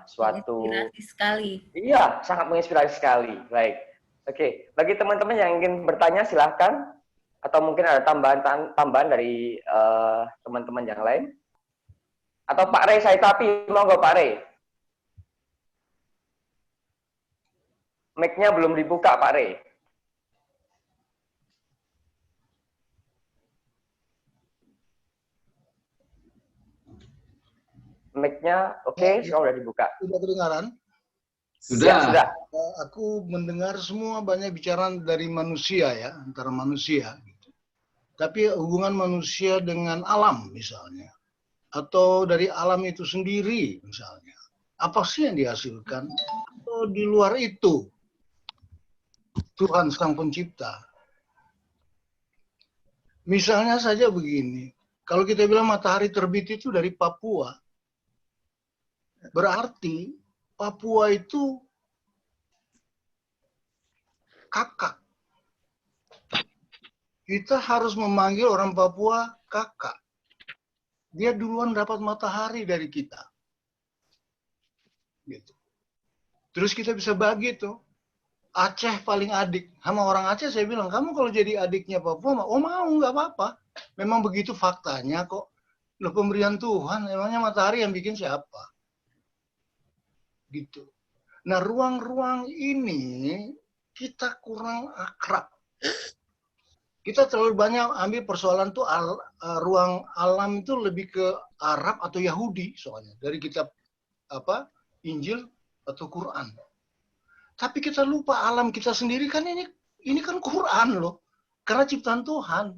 suatu menginspirasi sekali. Iya, sangat menginspirasi sekali. Baik. Oke, bagi teman-teman yang ingin bertanya silahkan, atau mungkin ada tambahan dari teman-teman yang lain. Atau Pak Rey saya tapi, monggo Pak Rey. Mic-nya belum dibuka Pak Rey. Mic-nya oke, sudah dibuka. Sudah kedengaran? Sudah. Aku mendengar semua banyak bicara dari manusia ya, antara manusia. Gitu. Tapi hubungan manusia dengan alam misalnya. Atau dari alam itu sendiri misalnya. Apa sih yang dihasilkan? Atau di luar itu, Tuhan Sang Pencipta. Misalnya saja begini, kalau kita bilang matahari terbit itu dari Papua, berarti Papua itu kakak. Kita harus memanggil orang Papua kakak. Dia duluan dapat matahari dari kita. Gitu. Terus kita bisa bagi tuh. Aceh paling adik. Sama orang Aceh saya bilang, kamu kalau jadi adiknya Papua, oh mau, nggak apa-apa. Memang begitu faktanya kok. Loh, pemberian Tuhan, emangnya matahari yang bikin siapa? Gitu. Nah, ruang-ruang ini kita kurang akrab. Kita terlalu banyak ambil persoalan tuh ruang alam itu lebih ke Arab atau Yahudi soalnya. Dari kitab Injil atau Quran. Tapi kita lupa alam kita sendiri kan ini kan Quran loh. Karena ciptaan Tuhan.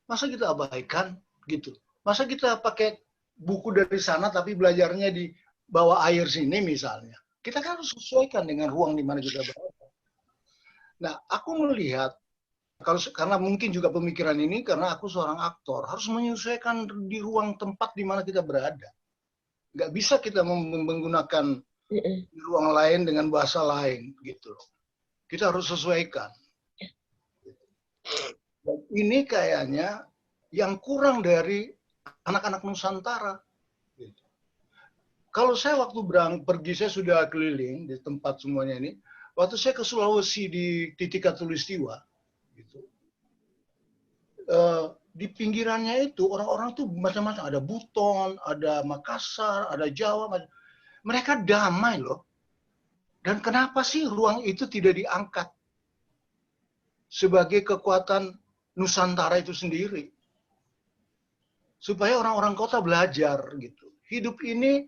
Masa kita abaikan gitu. Masa kita pakai buku dari sana tapi belajarnya di bawah air sini misalnya. Kita kan harus sesuaikan dengan ruang di mana kita berada. Nah, aku melihat karena mungkin juga pemikiran ini karena aku seorang aktor harus menyesuaikan di ruang tempat di mana kita berada. Nggak bisa kita menggunakan di ruang lain dengan bahasa lain gitu. Kita harus sesuaikan. Dan ini kayaknya yang kurang dari anak-anak Nusantara. Gitu. Kalau saya waktu pergi, saya sudah keliling di tempat semuanya ini. Waktu saya ke Sulawesi di titik Katulistiwa, gitu. Di pinggirannya itu orang-orang tuh macam-macam. Ada Buton, ada Makassar, ada Jawa. Mereka damai loh. Dan kenapa sih ruang itu tidak diangkat sebagai kekuatan Nusantara itu sendiri? Supaya orang-orang kota belajar gitu. Hidup ini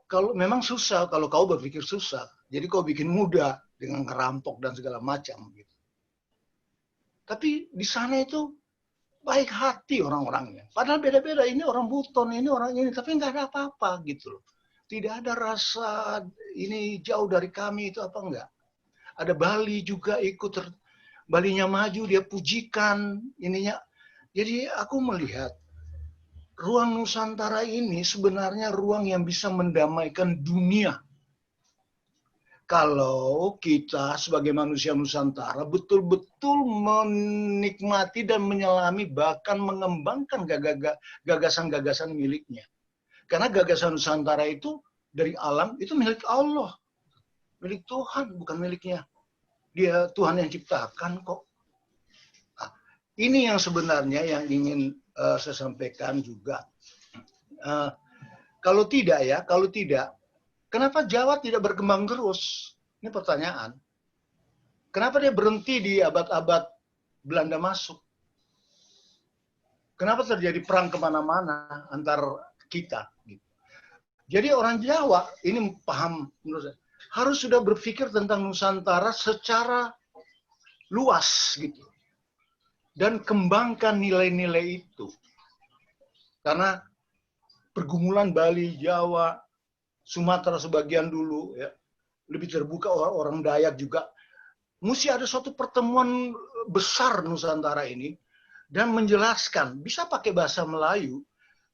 kalau memang susah, kalau kau berpikir susah. Jadi kau bikin mudah dengan ngerampok dan segala macam gitu. Tapi di sana itu baik hati orang-orangnya. Padahal beda-beda, ini orang Buton, ini orang ini, tapi nggak ada apa-apa gitu loh. Tidak ada rasa ini jauh dari kami itu apa enggak. Ada Bali juga ikut, Balinya maju, dia pujikan ininya. Jadi aku melihat ruang Nusantara ini sebenarnya ruang yang bisa mendamaikan dunia. Kalau kita sebagai manusia Nusantara betul-betul menikmati dan menyelami bahkan mengembangkan gagasan-gagasan miliknya. Karena gagasan Nusantara itu dari alam itu milik Allah. Milik Tuhan, bukan miliknya. Dia Tuhan yang ciptakan kok. Nah, ini yang sebenarnya yang ingin saya sampaikan juga. Kalau tidak, kenapa Jawa tidak berkembang terus? Ini pertanyaan. Kenapa dia berhenti di abad-abad Belanda masuk? Kenapa terjadi perang kemana-mana antar kita? Jadi orang Jawa ini paham menurut saya harus sudah berpikir tentang Nusantara secara luas gitu dan kembangkan nilai-nilai itu karena pergumulan Bali, Jawa, Sumatera sebagian dulu ya lebih terbuka orang Dayak juga mesti ada suatu pertemuan besar Nusantara ini dan menjelaskan bisa pakai bahasa Melayu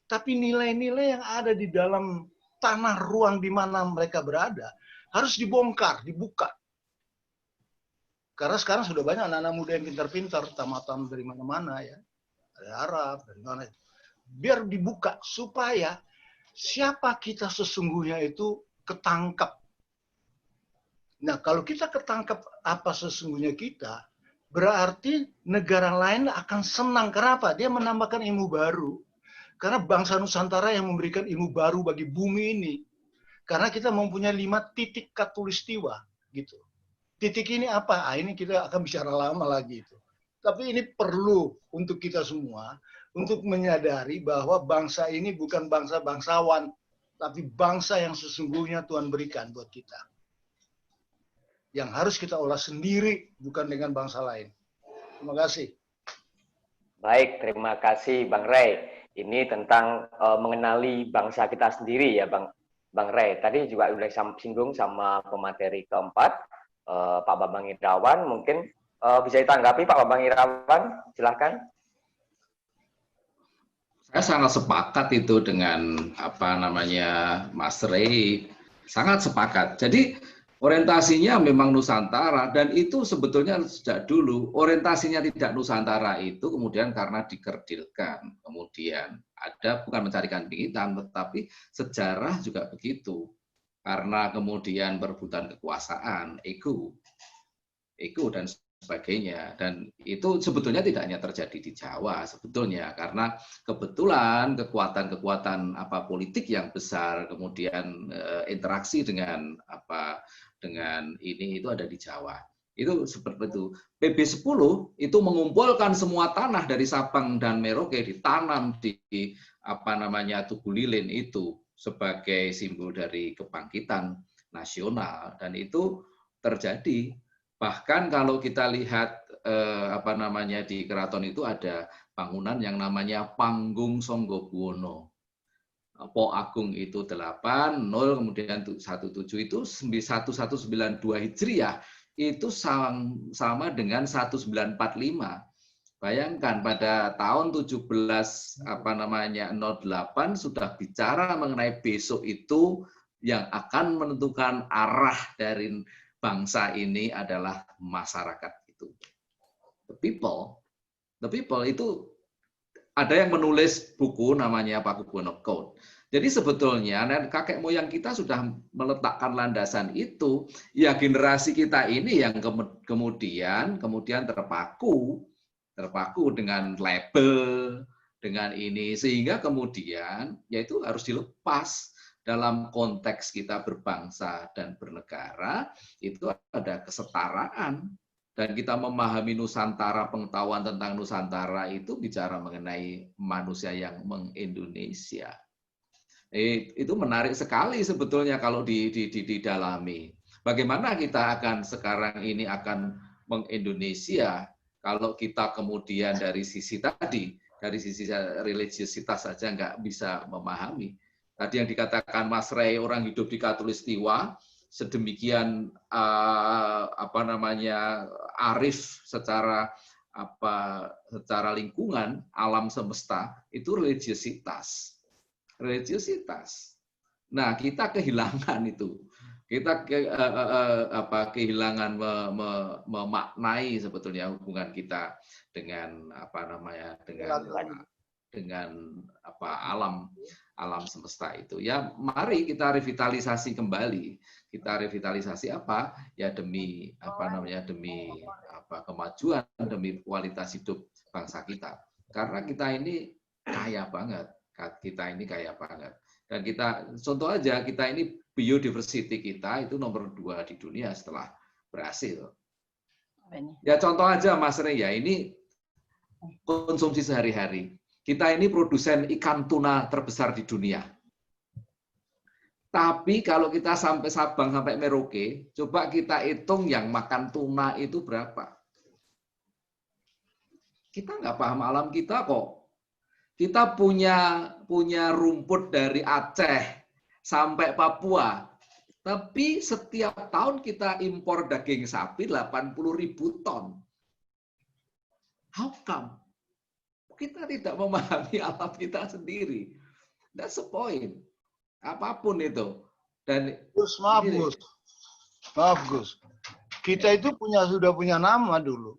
tapi nilai-nilai yang ada di dalam tanah ruang di mana mereka berada harus dibongkar, dibuka. Karena sekarang sudah banyak anak-anak muda yang pintar-pintar, tamatan dari mana-mana ya, dari Arab, dari mana. Biar dibuka supaya siapa kita sesungguhnya itu ketangkap. Nah, kalau kita ketangkap apa sesungguhnya kita, berarti negara lain akan senang. Kenapa? Dia menambahkan ilmu baru. Karena bangsa Nusantara yang memberikan ilmu baru bagi bumi ini. Karena kita mempunyai 5 titik katulistiwa. Gitu. Titik ini apa? Ini kita akan bicara lama lagi itu. Tapi ini perlu untuk kita semua, untuk menyadari bahwa bangsa ini bukan bangsa bangsawan, tapi bangsa yang sesungguhnya Tuhan berikan buat kita. Yang harus kita olah sendiri, bukan dengan bangsa lain. Terima kasih. Baik, terima kasih Bang Ray. Ini tentang mengenali bangsa kita sendiri ya Bang Bang Ray. Tadi juga udah singgung sama pemateri keempat, Pak Bambang Irawan. Mungkin bisa ditanggapi Pak Bambang Irawan, silahkan. Saya sangat sepakat itu dengan apa namanya Mas Ray, sangat sepakat. Jadi orientasinya memang Nusantara, dan itu sebetulnya sejak dulu orientasinya tidak Nusantara itu kemudian karena dikerdilkan, kemudian ada bukan mencarikan bingkisan, tetapi sejarah juga begitu, karena kemudian perebutan kekuasaan, ego dan sebagainya. Dan itu sebetulnya tidak hanya terjadi di Jawa sebetulnya, karena kebetulan kekuatan-kekuatan politik yang besar kemudian interaksi dengan dengan ini itu ada di Jawa. Itu seperti itu. PB10 itu mengumpulkan semua tanah dari Sabang dan Merauke, ditanam di Tugu Lilin itu sebagai simbol dari kebangkitan nasional, dan itu terjadi. Bahkan kalau kita lihat di keraton itu ada bangunan yang namanya Panggung Sanggabuwana. Po Agung itu 8, 0, kemudian 17 itu 1192 Hijriah, itu sama dengan 1945. Bayangkan pada tahun 1708 sudah bicara mengenai besok itu yang akan menentukan arah dari bangsa ini adalah masyarakat itu. The people itu ada yang menulis buku namanya Pakubuwono Code. Jadi sebetulnya kakek moyang kita sudah meletakkan landasan itu, ya generasi kita ini yang kemudian terpaku dengan label, dengan ini, sehingga kemudian yaitu harus dilepas. Dalam konteks kita berbangsa dan bernegara, itu ada kesetaraan. Dan kita memahami Nusantara, pengetahuan tentang Nusantara itu bicara mengenai manusia yang mengindonesia. Itu menarik sekali sebetulnya kalau didalami. Bagaimana kita akan sekarang ini akan mengindonesia kalau kita kemudian dari sisi religiositas saja nggak bisa memahami. Tadi yang dikatakan Mas Ray, orang hidup di Katulistiwa, sedemikian arif secara lingkungan alam semesta, itu religiositas. Nah, kita kehilangan itu. Kita kehilangan memaknai sebetulnya hubungan kita dengan alam semesta itu. Ya, mari kita revitalisasi kembali. Kita revitalisasi ya demi kemajuan, demi kualitas hidup bangsa kita. Karena kita ini kaya banget. Dan kita contoh aja, kita ini biodiversity kita itu nomor 2 di dunia setelah Brasil. Ya contoh aja Mas Rey, ya ini konsumsi sehari-hari. Kita ini produsen ikan tuna terbesar di dunia. Tapi kalau kita sampai Sabang sampai Merauke, coba kita hitung yang makan tuna itu berapa. Kita nggak paham alam kita kok. Kita punya rumput dari Aceh sampai Papua. Tapi setiap tahun kita impor daging sapi 80.000 ton. How come? Kita tidak memahami alam kita sendiri. That's the point. Apapun itu. Dan Maaf Gus. Kita itu sudah punya nama dulu.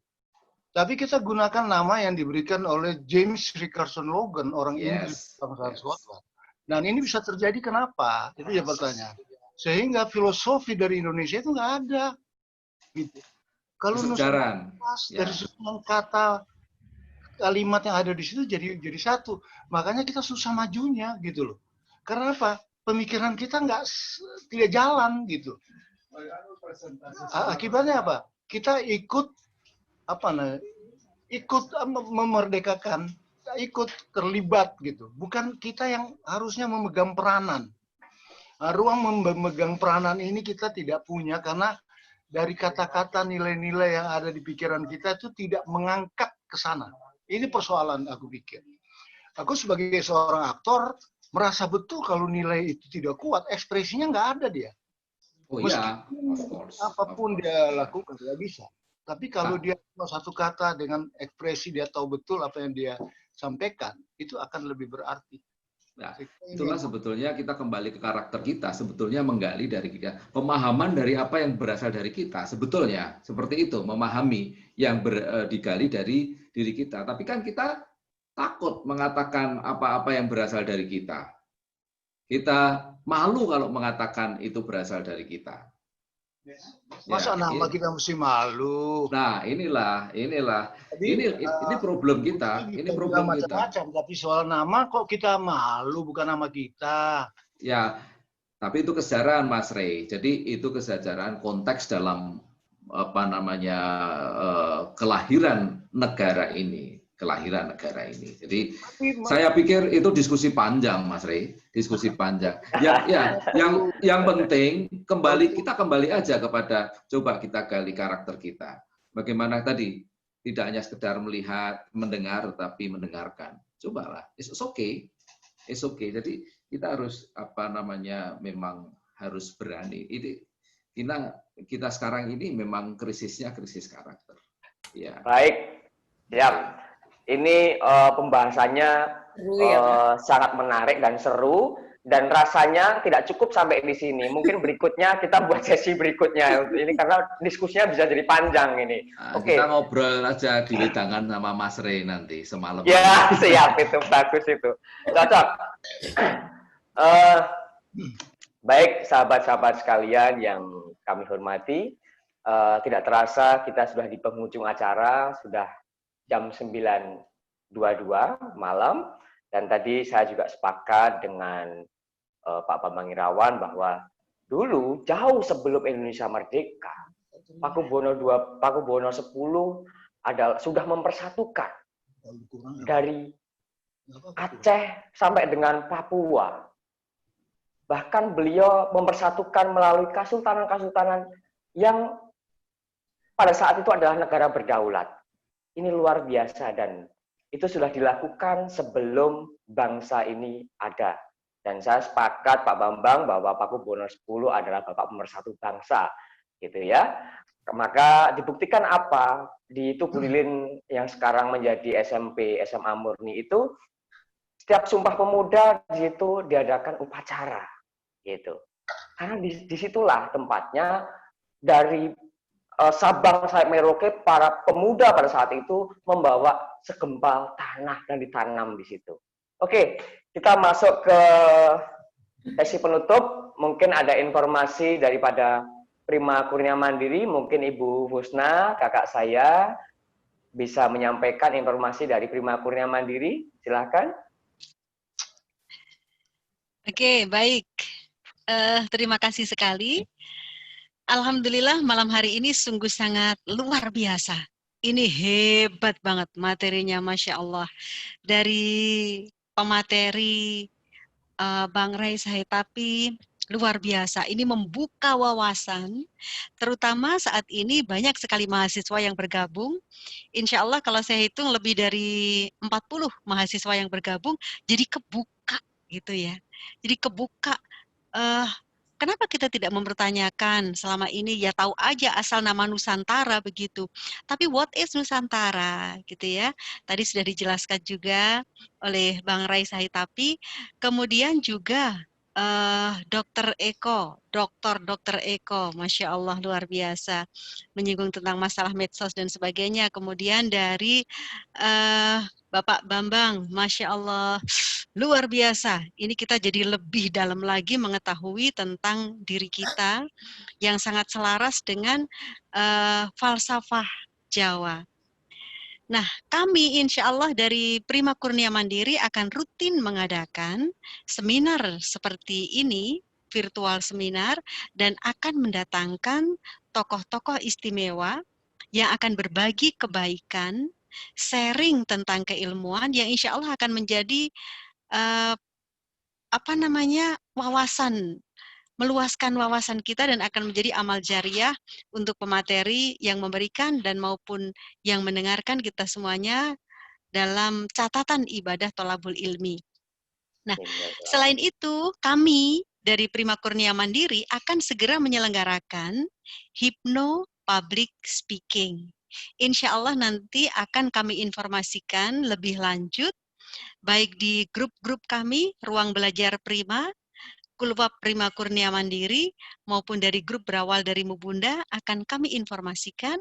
Tapi kita gunakan nama yang diberikan oleh James Richardson Logan, orang Inggris, bangsa Scotland. Dan ini bisa terjadi kenapa? Itu ya pertanyaan. Sehingga filosofi dari Indonesia itu nggak ada. Gitu. Kalau Nusantara dari susunan kata, kalimat yang ada di situ jadi satu. Makanya kita susah majunya gitu loh. Karena apa? Pemikiran kita tidak jalan gitu. Akibatnya apa? Kita ikut memerdekakan, ikut terlibat gitu. Bukan kita yang harusnya memegang peranan. Ruang memegang peranan ini kita tidak punya karena dari kata-kata nilai-nilai yang ada di pikiran kita itu tidak mengangkat ke sana. Ini persoalan aku pikir. Aku sebagai seorang aktor merasa betul kalau nilai itu tidak kuat, ekspresinya nggak ada dia. Oh iya, of Meskipun course. apapun dia lakukan, dia bisa. Tapi kalau Ah. dia cuma satu kata dengan ekspresi dia tahu betul apa yang dia sampaikan, itu akan lebih berarti. Nah, Saya kira ini itulah yang- sebetulnya kita kembali ke karakter kita, sebetulnya menggali dari kita, pemahaman dari apa yang berasal dari kita, sebetulnya seperti itu, memahami yang digali dari diri kita. Tapi kan kita takut mengatakan apa-apa yang berasal dari kita. Kita malu kalau mengatakan itu berasal dari kita. Masa Ya, nama kita mesti malu? Nah, inilah Jadi, ini problem kita, ini bisa problem bilang kita. macam-macam, tapi soal nama kok kita malu, bukan nama kita. Ya, tapi itu kesadaran Mas Rey. Jadi itu kesadaran konteks dalam apa namanya kelahiran negara ini, Jadi saya pikir itu diskusi panjang, Mas Rey, diskusi panjang. Yang penting kita kembali aja kepada coba kita gali karakter kita. Bagaimana tadi tidak hanya sekedar melihat, mendengar, tapi mendengarkan. Cobalah, it's okay. Jadi kita harus memang harus berani. Kita sekarang ini memang krisisnya krisis karakter. Ya. Baik, siap. Ini pembahasannya sangat menarik dan seru, dan rasanya tidak cukup sampai di sini. Mungkin berikutnya kita buat sesi berikutnya. Ini karena diskusinya bisa jadi panjang ini. Nah, Oke. kita ngobrol aja di wedangan sama Mas Rey nanti semalam. Ya, siap, itu bagus itu. Cocok. Baik, sahabat-sahabat sekalian yang kami hormati, tidak terasa kita sudah di penghujung acara, sudah jam 9.22 malam, dan tadi saya juga sepakat dengan Pak Bambang Irawan bahwa dulu jauh sebelum Indonesia merdeka, Pakubuwono II, Pakubuwono X sudah mempersatukan dari Aceh sampai dengan Papua. Bahkan beliau mempersatukan melalui kesultanan-kesultanan yang pada saat itu adalah negara berdaulat. Ini luar biasa, dan itu sudah dilakukan sebelum bangsa ini ada. Dan saya sepakat Pak Bambang bahwa Pakubuwono X adalah bapak pemersatu bangsa, gitu ya. Maka dibuktikan apa? Di Tugu Lilin yang sekarang menjadi SMP SMA Murni itu, setiap Sumpah Pemuda di situ diadakan upacara, gitu. Karena disitulah tempatnya dari Sabang sampai Merauke, para pemuda pada saat itu membawa segempal tanah dan ditanam di situ. Oke, kita masuk ke sesi penutup. Mungkin ada informasi daripada Prima Kurnia Mandiri, mungkin Ibu Husna, kakak saya, bisa menyampaikan informasi dari Prima Kurnia Mandiri. Silakan. Oke, baik. Terima kasih sekali. Alhamdulillah malam hari ini sungguh sangat luar biasa. Ini hebat banget materinya, Masya Allah. Dari pemateri Bang Ray Sahetapi, luar biasa. Ini membuka wawasan, terutama saat ini banyak sekali mahasiswa yang bergabung. Insya Allah kalau saya hitung lebih dari 40 mahasiswa yang bergabung, jadi kebuka gitu ya. Jadi kebuka. Kenapa kita tidak mempertanyakan selama ini, ya tahu aja asal nama Nusantara begitu. Tapi what is Nusantara gitu ya. Tadi sudah dijelaskan juga oleh Bang Ray Sahetapi. Kemudian juga Dr. Eko, Dr. Eko, Masya Allah luar biasa. Menyinggung tentang masalah medsos dan sebagainya. Kemudian dari Bapak Bambang, Masya Allah, luar biasa. Ini kita jadi lebih dalam lagi mengetahui tentang diri kita yang sangat selaras dengan falsafah Jawa. Nah, kami insya Allah dari Prima Kurnia Mandiri akan rutin mengadakan seminar seperti ini, virtual seminar, dan akan mendatangkan tokoh-tokoh istimewa yang akan berbagi kebaikan, sharing tentang keilmuan yang insya Allah akan menjadi wawasan, meluaskan wawasan kita dan akan menjadi amal jariah untuk pemateri yang memberikan dan maupun yang mendengarkan kita semuanya dalam catatan ibadah tholabul ilmi. Nah, selain itu, kami dari Prima Kurnia Mandiri akan segera menyelenggarakan Hipno Public Speaking. Insya Allah nanti akan kami informasikan lebih lanjut, baik di grup-grup kami, Ruang Belajar Prima, Kulwab Prima Kurnia Mandiri, maupun dari grup berawal dari Mubunda, akan kami informasikan,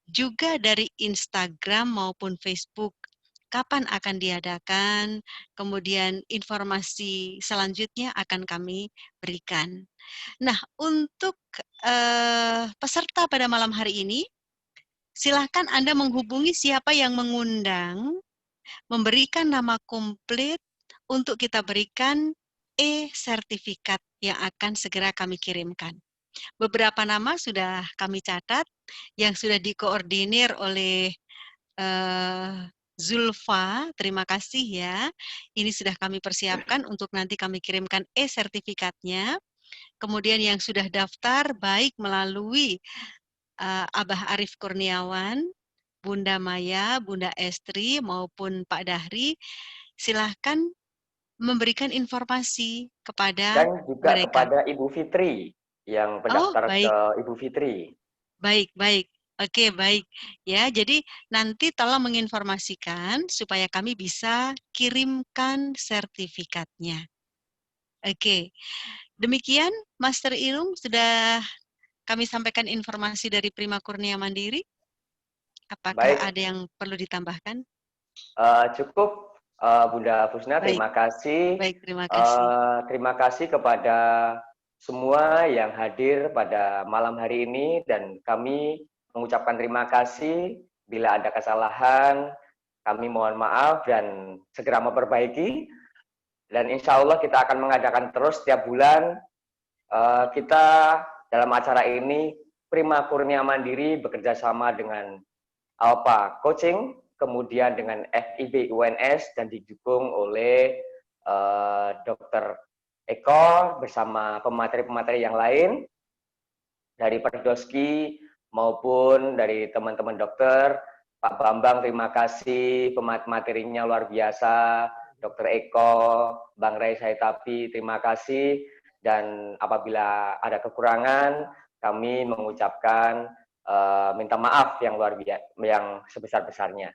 juga dari Instagram maupun Facebook, kapan akan diadakan, kemudian informasi selanjutnya akan kami berikan. Nah, untuk peserta pada malam hari ini, silahkan Anda menghubungi siapa yang mengundang, memberikan nama komplit untuk kita berikan e-sertifikat yang akan segera kami kirimkan. Beberapa nama sudah kami catat, yang sudah dikoordinir oleh Zulfa, terima kasih ya. Ini sudah kami persiapkan untuk nanti kami kirimkan e-sertifikatnya. Kemudian yang sudah daftar baik melalui Abah Arif Kurniawan, Bunda Maya, Bunda Estri, maupun Pak Dahri, silahkan memberikan informasi kepada Dan juga mereka. kepada Ibu Fitri yang pendaftar ke Ibu Fitri. Baik, baik. Oke, baik. Ya, jadi nanti tolong menginformasikan supaya kami bisa kirimkan sertifikatnya. Oke. Demikian, Master Ilung, sudah kami sampaikan informasi dari Prima Kurnia Mandiri. Apakah Baik. ada yang perlu ditambahkan? Cukup, Bunda Fusna, Baik. terima kasih. Baik, terima kasih. Terima kasih kepada semua yang hadir pada malam hari ini, dan kami mengucapkan terima kasih. Bila ada kesalahan, kami mohon maaf dan segera memperbaiki. Dan insya Allah kita akan mengadakan terus setiap bulan. Kita dalam acara ini, Prima Kurnia Mandiri bekerja sama dengan Alpha Coaching, kemudian dengan FIB UNS, dan didukung oleh Dr. Eko bersama pemateri-pemateri yang lain dari Perdoski maupun dari teman-teman dokter. Pak Bambang, terima kasih, materinya luar biasa. Dr. Eko, Bang Ray Saitapi, terima kasih. Dan apabila ada kekurangan, kami mengucapkan minta maaf yang luar biasa, yang sebesar-besarnya.